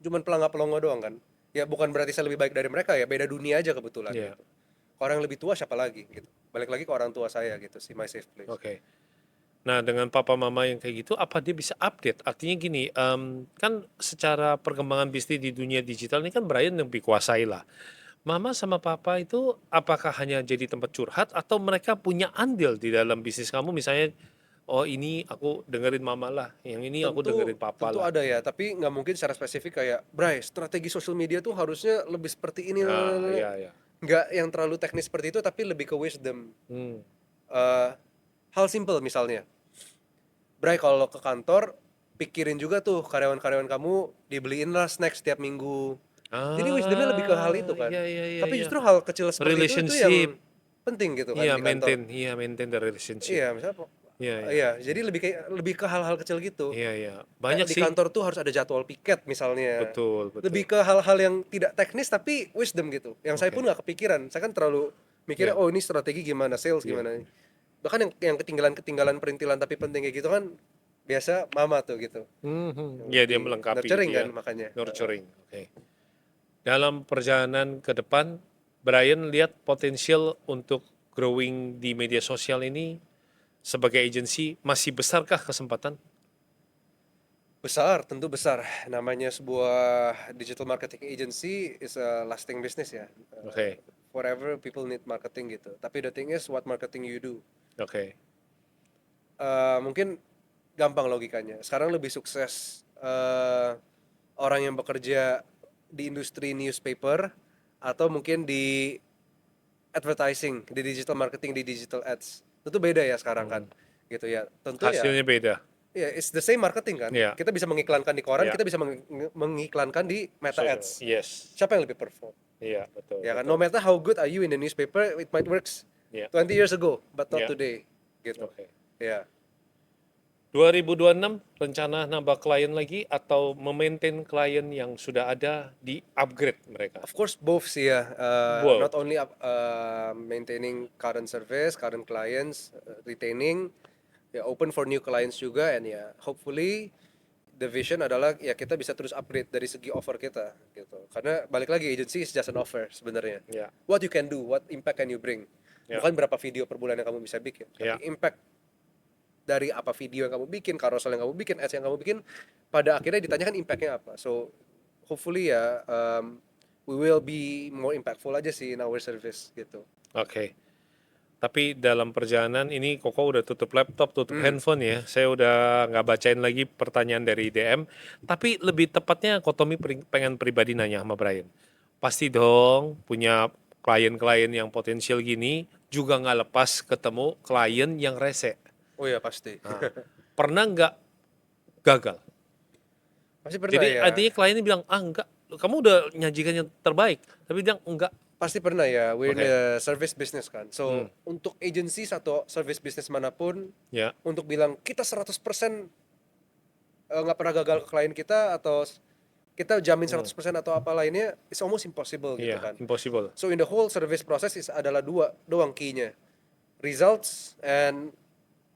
cuman pelangga-pelongo doang kan. Ya bukan berarti saya lebih baik dari mereka ya, beda dunia aja kebetulan Iya. gitu. Orang yang lebih tua siapa lagi gitu. Balik lagi ke orang tua saya gitu sih, my safe place. Oke. Nah, dengan papa mama yang kayak gitu, apa dia bisa update? Artinya gini, kan secara perkembangan bisnis di dunia digital ini kan Brian lebih kuasai lah. Mama sama papa itu apakah hanya jadi tempat curhat atau mereka punya andil di dalam bisnis kamu? Misalnya, oh ini aku dengerin mama lah, yang ini aku Tentu dengerin papa tentu lah. ada ya, tapi nggak mungkin secara spesifik kayak, "Bray, strategi sosial media tuh harusnya lebih seperti ini." Nah, iya, iya. Nggak yang terlalu teknis seperti itu, tapi lebih ke wisdom. Hmm. Eh, Hal simple misalnya, Bray, kalau ke kantor pikirin juga tuh karyawan-karyawan kamu dibeliin lah snack setiap minggu. Jadi wisdomnya lebih ke hal itu kan. Iya, iya, iya, Tapi iya. justru hal kecil seperti itu Relationship. yang penting gitu kan Iya, di kantor. maintain the relationship. Iya, misalnya Iya, iya. iya, jadi lebih ke hal-hal kecil gitu. Iya, iya. Kayak Banyak di sih. kantor tuh harus ada jadwal piket misalnya. Betul, betul. Lebih ke hal-hal yang tidak teknis tapi wisdom gitu. Yang saya pun Oke. nggak kepikiran. Saya kan terlalu mikirnya, Iya, oh ini strategi gimana, sales iya. gimana. Bahkan yang ketinggalan perintilan tapi penting kayak gitu kan biasa mama tuh gitu. Yang Iya, dia lebih melengkapi gitu nurturing ya. kan makanya. Nurturing. Oke. Dalam perjalanan ke depan, Brian lihat potensial untuk growing di media sosial ini sebagai agensi masih besarkah kesempatan? Besar, tentu besar. Namanya sebuah digital marketing agency is a lasting business ya. Oke. Forever people need marketing gitu. Tapi the thing is what marketing you do. Oke. Mungkin gampang logikanya. Sekarang lebih sukses orang yang bekerja di industri newspaper atau mungkin di advertising, di digital marketing, di digital ads. Tentu beda ya sekarang kan. Hmm. Gitu ya. Tentu ya, Hasilnya beda. ya it's the same marketing kan. Iya. Kita bisa mengiklankan di koran, Iya. kita bisa mengiklankan di meta Social. ads. Yes. Siapa yang lebih perform? Iya, betul, Ya kan, betul. no matter how good are you in the newspaper, it might works Iya. 20 years ago, but not Iya. today. Gitu. Oke. Ya. 2026 rencana nambah klien lagi atau memaintain klien yang sudah ada di upgrade mereka? Of course, both sih ya. Wow. Not only maintaining current service, current clients, retaining, ya open for new clients juga, and ya hopefully the vision adalah ya kita bisa terus upgrade dari segi offer kita gitu. Karena balik lagi agency is just an offer sebenarnya. Ya. What you can do, what impact can you bring. Ya. Bukan berapa video per bulan yang kamu bisa bikin, Ya. tapi impact dari apa video yang kamu bikin, carousel yang kamu bikin, ads yang kamu bikin, pada akhirnya ditanyakan impact-nya apa. So hopefully ya, we will be more impactful aja sih in our service gitu. Oke. Tapi dalam perjalanan ini Koko udah tutup laptop, tutup handphone ya. Saya udah nggak bacain lagi pertanyaan dari DM. Tapi lebih tepatnya Kotomi pengen pribadi nanya sama Brian. Pasti dong punya klien-klien yang potensial gini juga nggak lepas ketemu klien yang rese. Oh ya pasti. Nah, pernah nggak gagal? Pasti pernah Jadi ya. artinya kliennya bilang, ah enggak, kamu udah nyajikan yang terbaik. Tapi dia bilang, enggak. Pasti pernah ya, we're in Oke. the service business kan. So, untuk agency atau service business manapun, Ya, untuk bilang kita 100% nggak pernah gagal ke klien kita, atau kita jamin 100% atau apa lainnya, it's almost impossible gitu iya, kan. impossible. So, in the whole service process adalah dua doang key-nya. Results and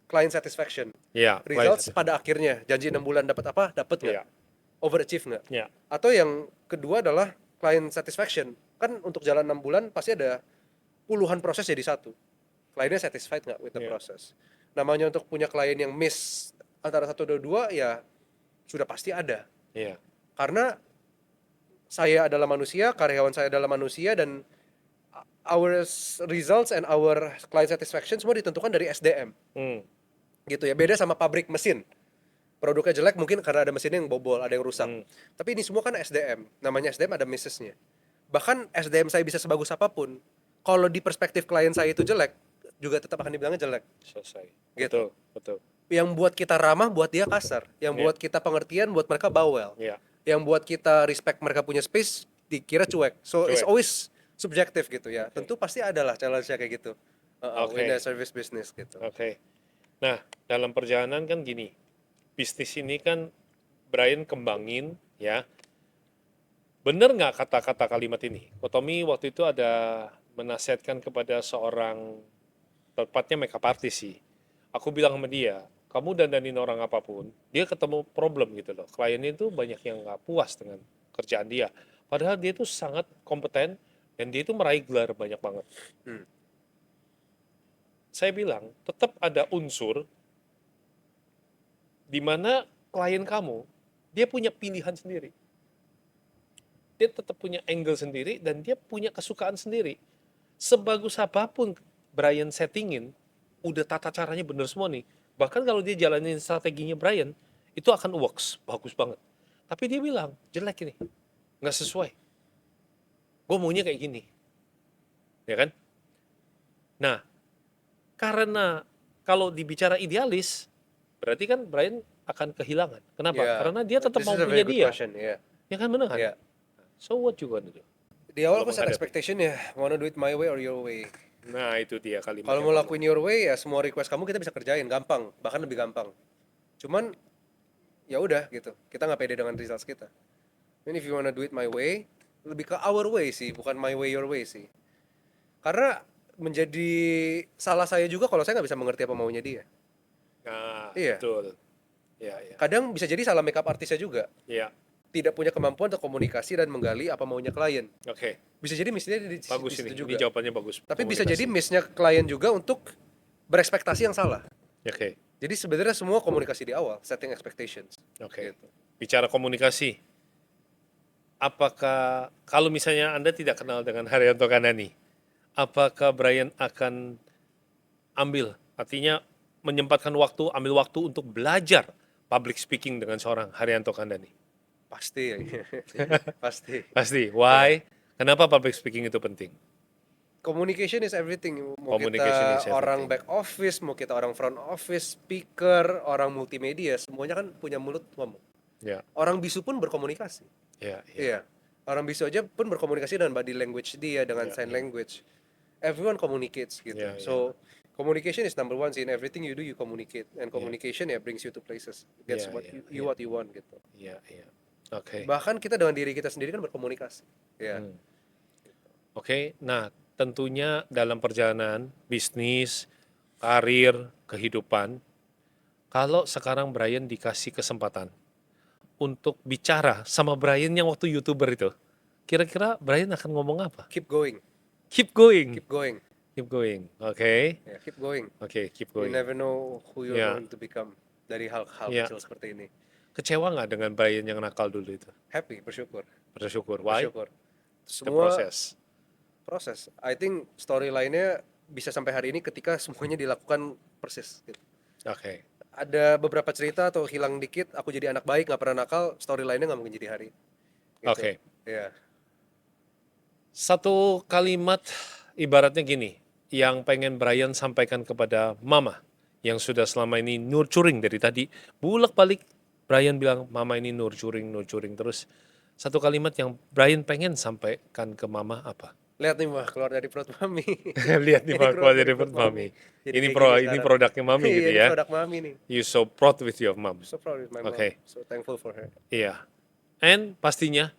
client satisfaction. Iya, Results pada akhirnya, janji 6 bulan dapat apa? Dapat nggak? Iya, Overachieve nggak? iya, Atau yang kedua adalah client satisfaction. Kan untuk jalan 6 bulan pasti ada puluhan proses jadi satu. Kliennya satisfied nggak with the Iya. process? Namanya untuk punya klien yang miss antara satu dan dua ya sudah pasti ada. iya, Karena saya adalah manusia, karyawan saya adalah manusia, dan our results and our client satisfaction semua ditentukan dari SDM. Gitu ya. Beda sama pabrik mesin. Produknya jelek mungkin karena ada mesinnya yang bobol, ada yang rusak. Tapi ini semua kan SDM. Namanya SDM, ada missesnya. Bahkan SDM saya bisa sebagus apapun, kalau di perspektif klien saya itu jelek, juga tetap akan dibilangnya jelek. selesai. Gitu. Betul. Yang buat kita ramah, buat dia kasar. Yang Iya. buat kita pengertian, buat mereka bawel. Iya, Yang buat kita respect mereka punya space, dikira cuek. So it's Cuek. always subjektif gitu ya. Tentu pasti ada lah challenge-nya kayak gitu. Oke. In a service business gitu. oke. Nah, dalam perjalanan kan gini, bisnis ini kan Brian kembangin, ya. Bener nggak kata-kata kalimat ini? Kotomi waktu itu ada menasihatkan kepada seorang, tepatnya makeup artist sih. Aku bilang sama dia, kamu dandanin orang apapun, dia ketemu problem gitu loh. Kliennya itu banyak yang nggak puas dengan kerjaan dia. Padahal dia itu sangat kompeten dan dia itu meraih gelar banyak banget. Saya bilang, tetap ada unsur di mana klien kamu, dia punya pilihan sendiri. Dia tetap punya angle sendiri dan dia punya kesukaan sendiri. Sebagus apapun Brian settingin, udah tata caranya bener semua nih. Bahkan kalau dia jalanin strateginya Brian, itu akan works, bagus banget. Tapi dia bilang, jelek ini, nggak sesuai. Gue maunya kayak gini. Ya kan? Nah, karena kalau dibicara idealis, berarti kan Brian akan kehilangan. Kenapa? Yeah. Karena dia tetap This mau is a punya very good dia. question, yeah. Ya kan bener kan? Yeah. So what you gonna do? Di awal Kalau aku set menghadapi. expectation ya, wanna do it my way or your way. Nah, itu dia kalimat Kalau yang mau perlu. lakuin your way ya semua request kamu kita bisa kerjain, gampang, bahkan lebih gampang. Cuman ya udah gitu, kita nggak pede dengan results kita. And if you wanna do it my way, lebih ke our way sih, bukan my way your way sih. Karena menjadi salah saya juga kalau saya nggak bisa mengerti apa maunya dia. Nah, Iya. betul. Ya, ya. Kadang bisa jadi salah makeup artisnya juga, Ya, tidak punya kemampuan untuk komunikasi dan menggali apa maunya klien. oke. Bisa jadi missnya di Bagus situ ini. juga. Ini jawabannya bagus. Tapi bisa Komunikasi. jadi missnya klien juga untuk berekspektasi yang salah. Oke. Jadi sebenarnya semua komunikasi di awal, setting expectations. Oke. Gitu. Bicara komunikasi. Apakah kalau misalnya Anda tidak kenal dengan Haryanto Kandani, apakah Brian akan artinya menyempatkan waktu, ambil waktu untuk belajar public speaking dengan seorang Haryanto Kandani? Pasti. Pasti. Pasti. Why? Kenapa public speaking itu penting? Communication is everything. Mau Communication is kita orang everything. back office, mau kita orang front office, speaker, orang multimedia, semuanya kan punya mulut ngomong. Ya, Orang bisu pun berkomunikasi. ya, ya. Iya. Orang bisu aja pun berkomunikasi dengan body language dia, dengan Ya, sign ya. language. Everyone communicates gitu. Ya, ya. So communication is number one sih. In everything you do you communicate, and communication ya brings you to places. That's Ya, what ya, you what you want gitu. Iya, iya. Oke. Bahkan kita dengan diri kita sendiri kan berkomunikasi. Ya. Oke, nah tentunya dalam perjalanan bisnis, karir, kehidupan, kalau sekarang Brian dikasih kesempatan untuk bicara sama Brian yang waktu YouTuber itu, kira-kira Brian akan ngomong apa? Keep going. Keep going. Keep going. Keep going. Oke. Ya, keep going. Oke, keep You going. never know who you're Ya, going to become dari hal-hal ya. kecil seperti ini. Kecewa nggak dengan Brian yang nakal dulu itu? Happy, bersyukur, Bersyukur. Why? bersyukur. The Semua process. proses. I think storyline-nya bisa sampai hari ini ketika semuanya dilakukan persis. Gitu. Oke. Ada beberapa cerita atau hilang dikit, aku jadi anak baik, nggak pernah nakal, storyline-nya nggak mungkin jadi hari. Gitu. Oke. Ya. Satu kalimat ibaratnya gini, yang pengen Brian sampaikan kepada Mama yang sudah selama ini nurturing dari tadi, bulak-balik Brian bilang Mama ini nurturing terus. Satu kalimat yang Brian pengen sampaikan ke Mama apa? Lihat nih mah keluar dari perut mami. Lihat nih Ini Pak, keluar keluar dari dari perut perut Mami. Jadi Ini kayak gini ini sekarang. produknya Mami gitu Iya, ini ya. produk mami nih. You so proud with your mom. So proud with my mom. Oke. So thankful for her. Iya. And pastinya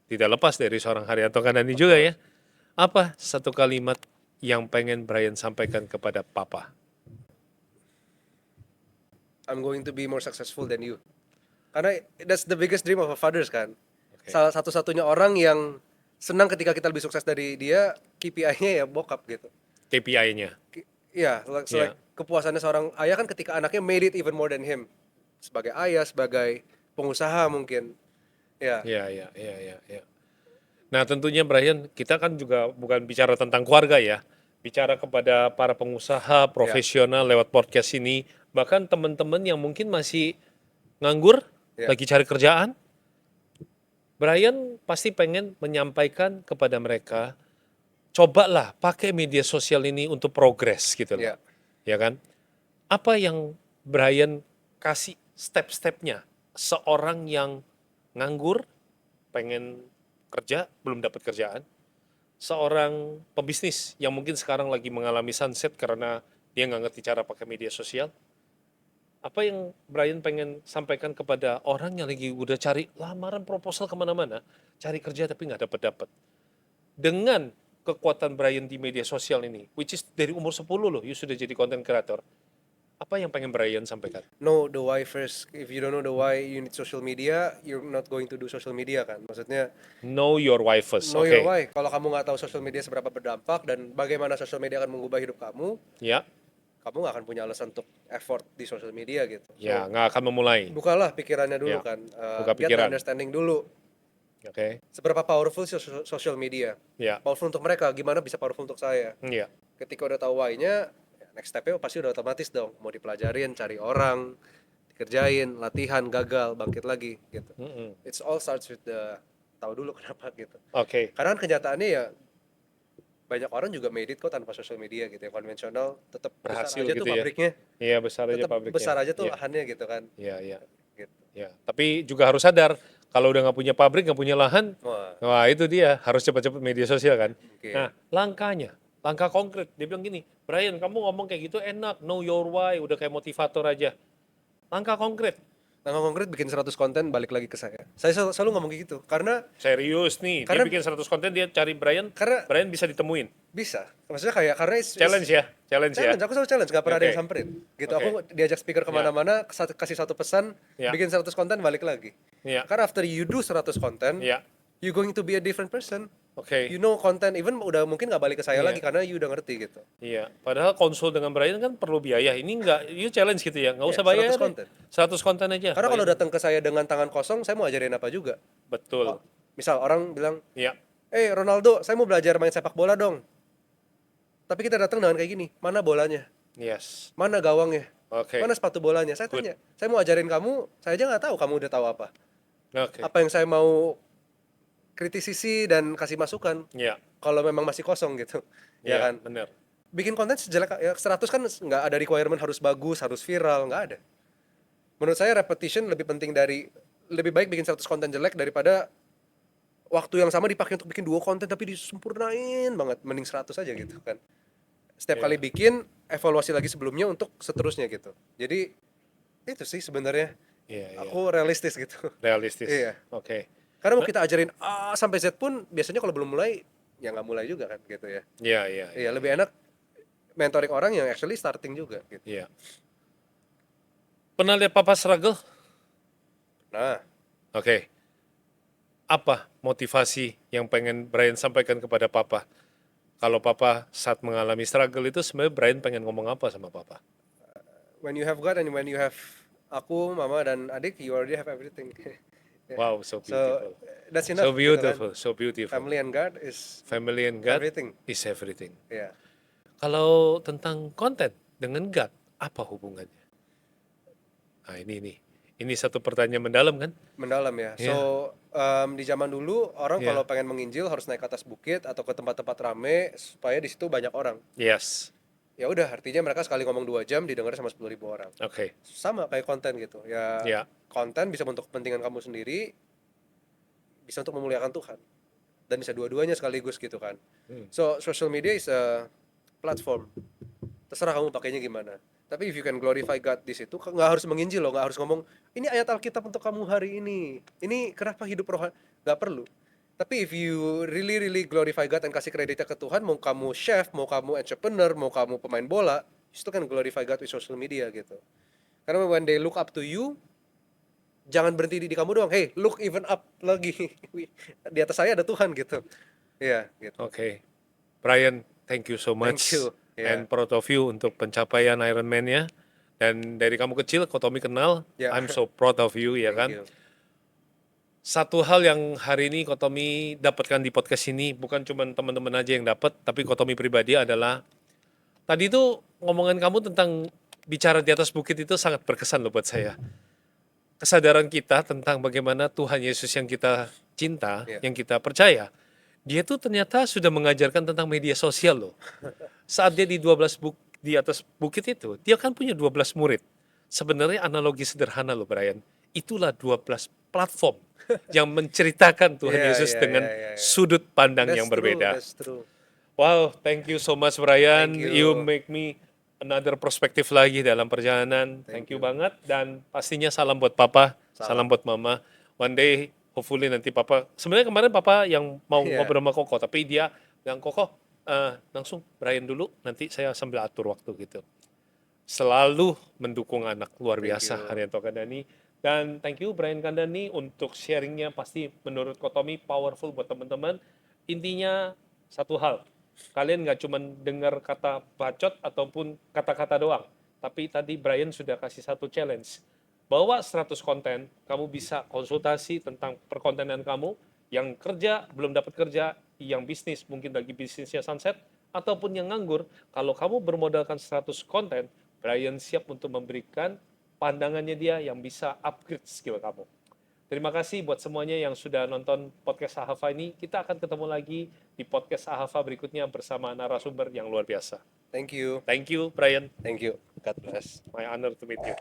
tidak lepas dari seorang Haryanto Kanani juga ya. Apa satu kalimat yang pengen Brian sampaikan kepada Papa? I'm going to be more successful than you. Karena that's the biggest dream of a fathers kan. Oke. Salah satu-satunya orang yang senang ketika kita lebih sukses dari dia, KPI-nya ya bokap gitu. KPI-nya. Iya, Iya. kepuasannya seorang ayah kan ketika anaknya made it even more than him. Sebagai ayah, sebagai pengusaha mungkin. Ya. Iya. Nah, tentunya Brian, kita kan juga bukan bicara tentang keluarga ya. Bicara kepada para pengusaha profesional lewat podcast ini, bahkan teman-teman yang mungkin masih nganggur, Ya. lagi cari kerjaan. Brian pasti pengen menyampaikan kepada mereka, cobalah pakai media sosial ini untuk progres gitu loh. Ya. Ya kan? Apa yang Brian kasih step-stepnya seorang yang nganggur, pengen kerja, belum dapat kerjaan, seorang pebisnis yang mungkin sekarang lagi mengalami sunset karena dia nggak ngerti cara pakai media sosial. Apa yang Brian pengen sampaikan kepada orang yang lagi udah cari lamaran proposal kemana-mana, cari kerja tapi nggak dapat-dapat. Dengan kekuatan Brian di media sosial ini, which is dari umur 10 loh, you sudah jadi content creator. Apa yang pengen Brian sampaikan? Know the why first. If you don't know the why you need social media, you're not going to do social media kan. Maksudnya Know your why first. know Oke. your why. Kalau kamu nggak tahu social media seberapa berdampak dan bagaimana social media akan mengubah hidup kamu, Ya, kamu nggak akan punya alasan untuk effort di social media gitu. ya nggak akan memulai. Bukalah pikirannya dulu Ya, kan. buka Get pikiran. understanding dulu. Oke. Seberapa powerful sih social media. Ya, Powerful untuk mereka, gimana bisa powerful untuk saya. ya, Ketika udah tahu why-nya, next step-nya pasti udah otomatis dong. Mau dipelajarin, cari orang, dikerjain, latihan, gagal, bangkit lagi gitu. Mm-mm. It's all starts with the tahu dulu kenapa gitu. Oke. Karena kan kenyataannya ya banyak orang juga made it kok tanpa social media gitu ya. Konvensional tetap besar Berhasil aja gitu tuh ya. pabriknya. Iya, besar aja Tetap pabriknya. besar aja tuh Iya, lahannya gitu kan. iya. Gitu. Ya, tapi juga harus sadar kalau udah nggak punya pabrik, nggak punya lahan, Wah, wah itu dia harus cepat-cepat media sosial kan. oke. Nah, langkah konkret. Dia bilang gini, Brian, kamu ngomong kayak gitu enak, know your why, udah kayak motivator aja. Langkah konkret. Langkah konkret bikin 100 konten balik lagi ke saya. Saya selalu ngomong kayak gitu karena Serius nih, Karena- dia bikin 100 konten, dia cari Brian, Karena- Brian bisa ditemuin. bisa. Maksudnya kayak karena Challenge ya. Challenge, aku selalu challenge, gak pernah ada Oke. yang samperin. Gitu, Oke. aku diajak speaker kemana-mana, kasih satu pesan, Ya. bikin 100 konten, balik lagi. Iya, Karena after you do 100 konten, iya, you going to be a different person. oke. You know konten, even udah mungkin gak balik ke saya Iya. lagi, karena you udah ngerti gitu. Iya, padahal konsul dengan Brian kan perlu biaya. Ini enggak, you challenge gitu ya, nggak usah Iya, bayar 100 deh. konten. 100 konten aja. Karena kalau bayar. datang ke saya dengan tangan kosong, saya mau ajarin apa juga. Betul. Misal orang bilang, Iya, Ronaldo, saya mau belajar main sepak bola dong. Tapi kita datang dengan kayak gini, mana bolanya? yes. Mana gawangnya? Oke. Mana sepatu bolanya? Saya tanya, saya mau ajarin kamu, saya aja nggak tahu kamu udah tahu apa. Oke. Apa yang saya mau kritisisi dan kasih masukan Iya. kalau memang masih kosong gitu. Ya Iya, kan? benar. Bikin konten sejelek ya 100 kan nggak ada requirement harus bagus, harus viral, nggak ada. Menurut saya repetition lebih baik bikin 100 konten jelek daripada waktu yang sama dipakai untuk bikin 2 konten tapi disempurnain banget, mending 100 aja gitu kan. Setiap Iya. kali bikin evaluasi lagi sebelumnya untuk seterusnya gitu. Jadi itu sih sebenarnya Iya. aku realistis gitu. Realistis. Iya. Oke. Karena mau kita ajarin A sampai Z pun biasanya kalau belum mulai ya nggak mulai juga kan gitu ya. Iya. Iya, lebih enak mentoring orang yang actually starting juga gitu. Iya. Pernah lihat Papa struggle? Nah, Oke. Apa motivasi yang pengen Brian sampaikan kepada Papa? Kalau Papa saat mengalami struggle itu sebenarnya Brian pengen ngomong apa sama Papa? When you have God and when you have aku, mama dan adik, you already have everything. Yeah. Wow, so So beautiful. that's So enough gitu kan. beautiful, so beautiful. Family and God is Family and God everything. is everything. Ya. Kalau tentang konten dengan God, apa hubungannya? Nah ini nih. Ini satu pertanyaan mendalam kan? Mendalam ya. Iya. So di zaman dulu orang Iya. kalau pengen menginjil harus naik ke atas bukit atau ke tempat-tempat rame supaya di situ banyak orang. Yes. Ya udah, artinya mereka sekali ngomong 2 jam didengar sama 10.000 orang. Oke. Sama kayak konten gitu. Ya Ya. konten bisa untuk kepentingan kamu sendiri, bisa untuk memuliakan Tuhan. Dan bisa dua-duanya sekaligus gitu kan. So social media is a platform. Terserah kamu pakainya gimana. Tapi if you can glorify God di situ, nggak harus menginjil loh, nggak harus ngomong ini ayat Alkitab untuk kamu hari ini. Ini kenapa hidup rohani, nggak perlu. Tapi if you really really glorify God dan kasih kreditnya ke Tuhan, mau kamu chef, mau kamu entrepreneur, mau kamu pemain bola, itu kan glorify God with social media gitu. Karena when they look up to you, jangan berhenti di kamu doang. Hey, look even up lagi. Di atas saya ada Tuhan gitu. Iya, gitu. Oke. Brian, thank you so much. Thank you. Yeah. And proud of you untuk pencapaian Ironman-nya. Dan dari kamu kecil, Kotomi kenal, Yeah. I'm so proud of you, ya Thank kan? you. Satu hal yang hari ini Kotomi dapatkan di podcast ini, bukan cuma teman-teman aja yang dapat, tapi Kotomi pribadi adalah, tadi itu ngomongan kamu tentang bicara di atas bukit itu sangat berkesan loh buat saya. Kesadaran kita tentang bagaimana Tuhan Yesus yang kita cinta, Yeah. yang kita percaya, dia tuh ternyata sudah mengajarkan tentang media sosial loh. Saat dia di di atas bukit itu, dia kan punya 12 murid. Sebenarnya analogi sederhana loh Brian. Itulah 12 platform yang menceritakan Tuhan Yeah, Yesus yeah, dengan yeah, yeah, yeah. sudut pandang That's yang true, berbeda. that's true. Wow, thank you so much Brian. Thank you. You make me another perspektif lagi dalam perjalanan. Thank Thank you you. banget, dan pastinya salam buat Papa, salam buat Mama. One day hopefully nanti Papa, sebenarnya kemarin Papa yang mau Yeah. ngobrol sama Koko, tapi dia bilang Koko langsung Brian dulu, nanti saya sambil atur waktu gitu. Selalu mendukung anak, luar Thank biasa you. Haryanto Kandani. Dan thank you Brian Kandani untuk sharingnya, pasti menurut Kotomi powerful buat teman-teman. Intinya satu hal, kalian nggak cuma dengar kata bacot ataupun kata-kata doang, tapi tadi Brian sudah kasih satu challenge. Bawa 100 konten, kamu bisa konsultasi tentang perkontenan kamu, yang kerja, belum dapat kerja, yang bisnis, mungkin lagi bisnisnya sunset, ataupun yang nganggur. Kalau kamu bermodalkan 100 konten, Brian siap untuk memberikan pandangannya dia yang bisa upgrade skill kamu. Terima kasih buat semuanya yang sudah nonton podcast Ahava ini. Kita akan ketemu lagi di podcast Ahava berikutnya bersama narasumber yang luar biasa. Thank you. Thank you, Brian. Thank you. God bless. My honor to meet you.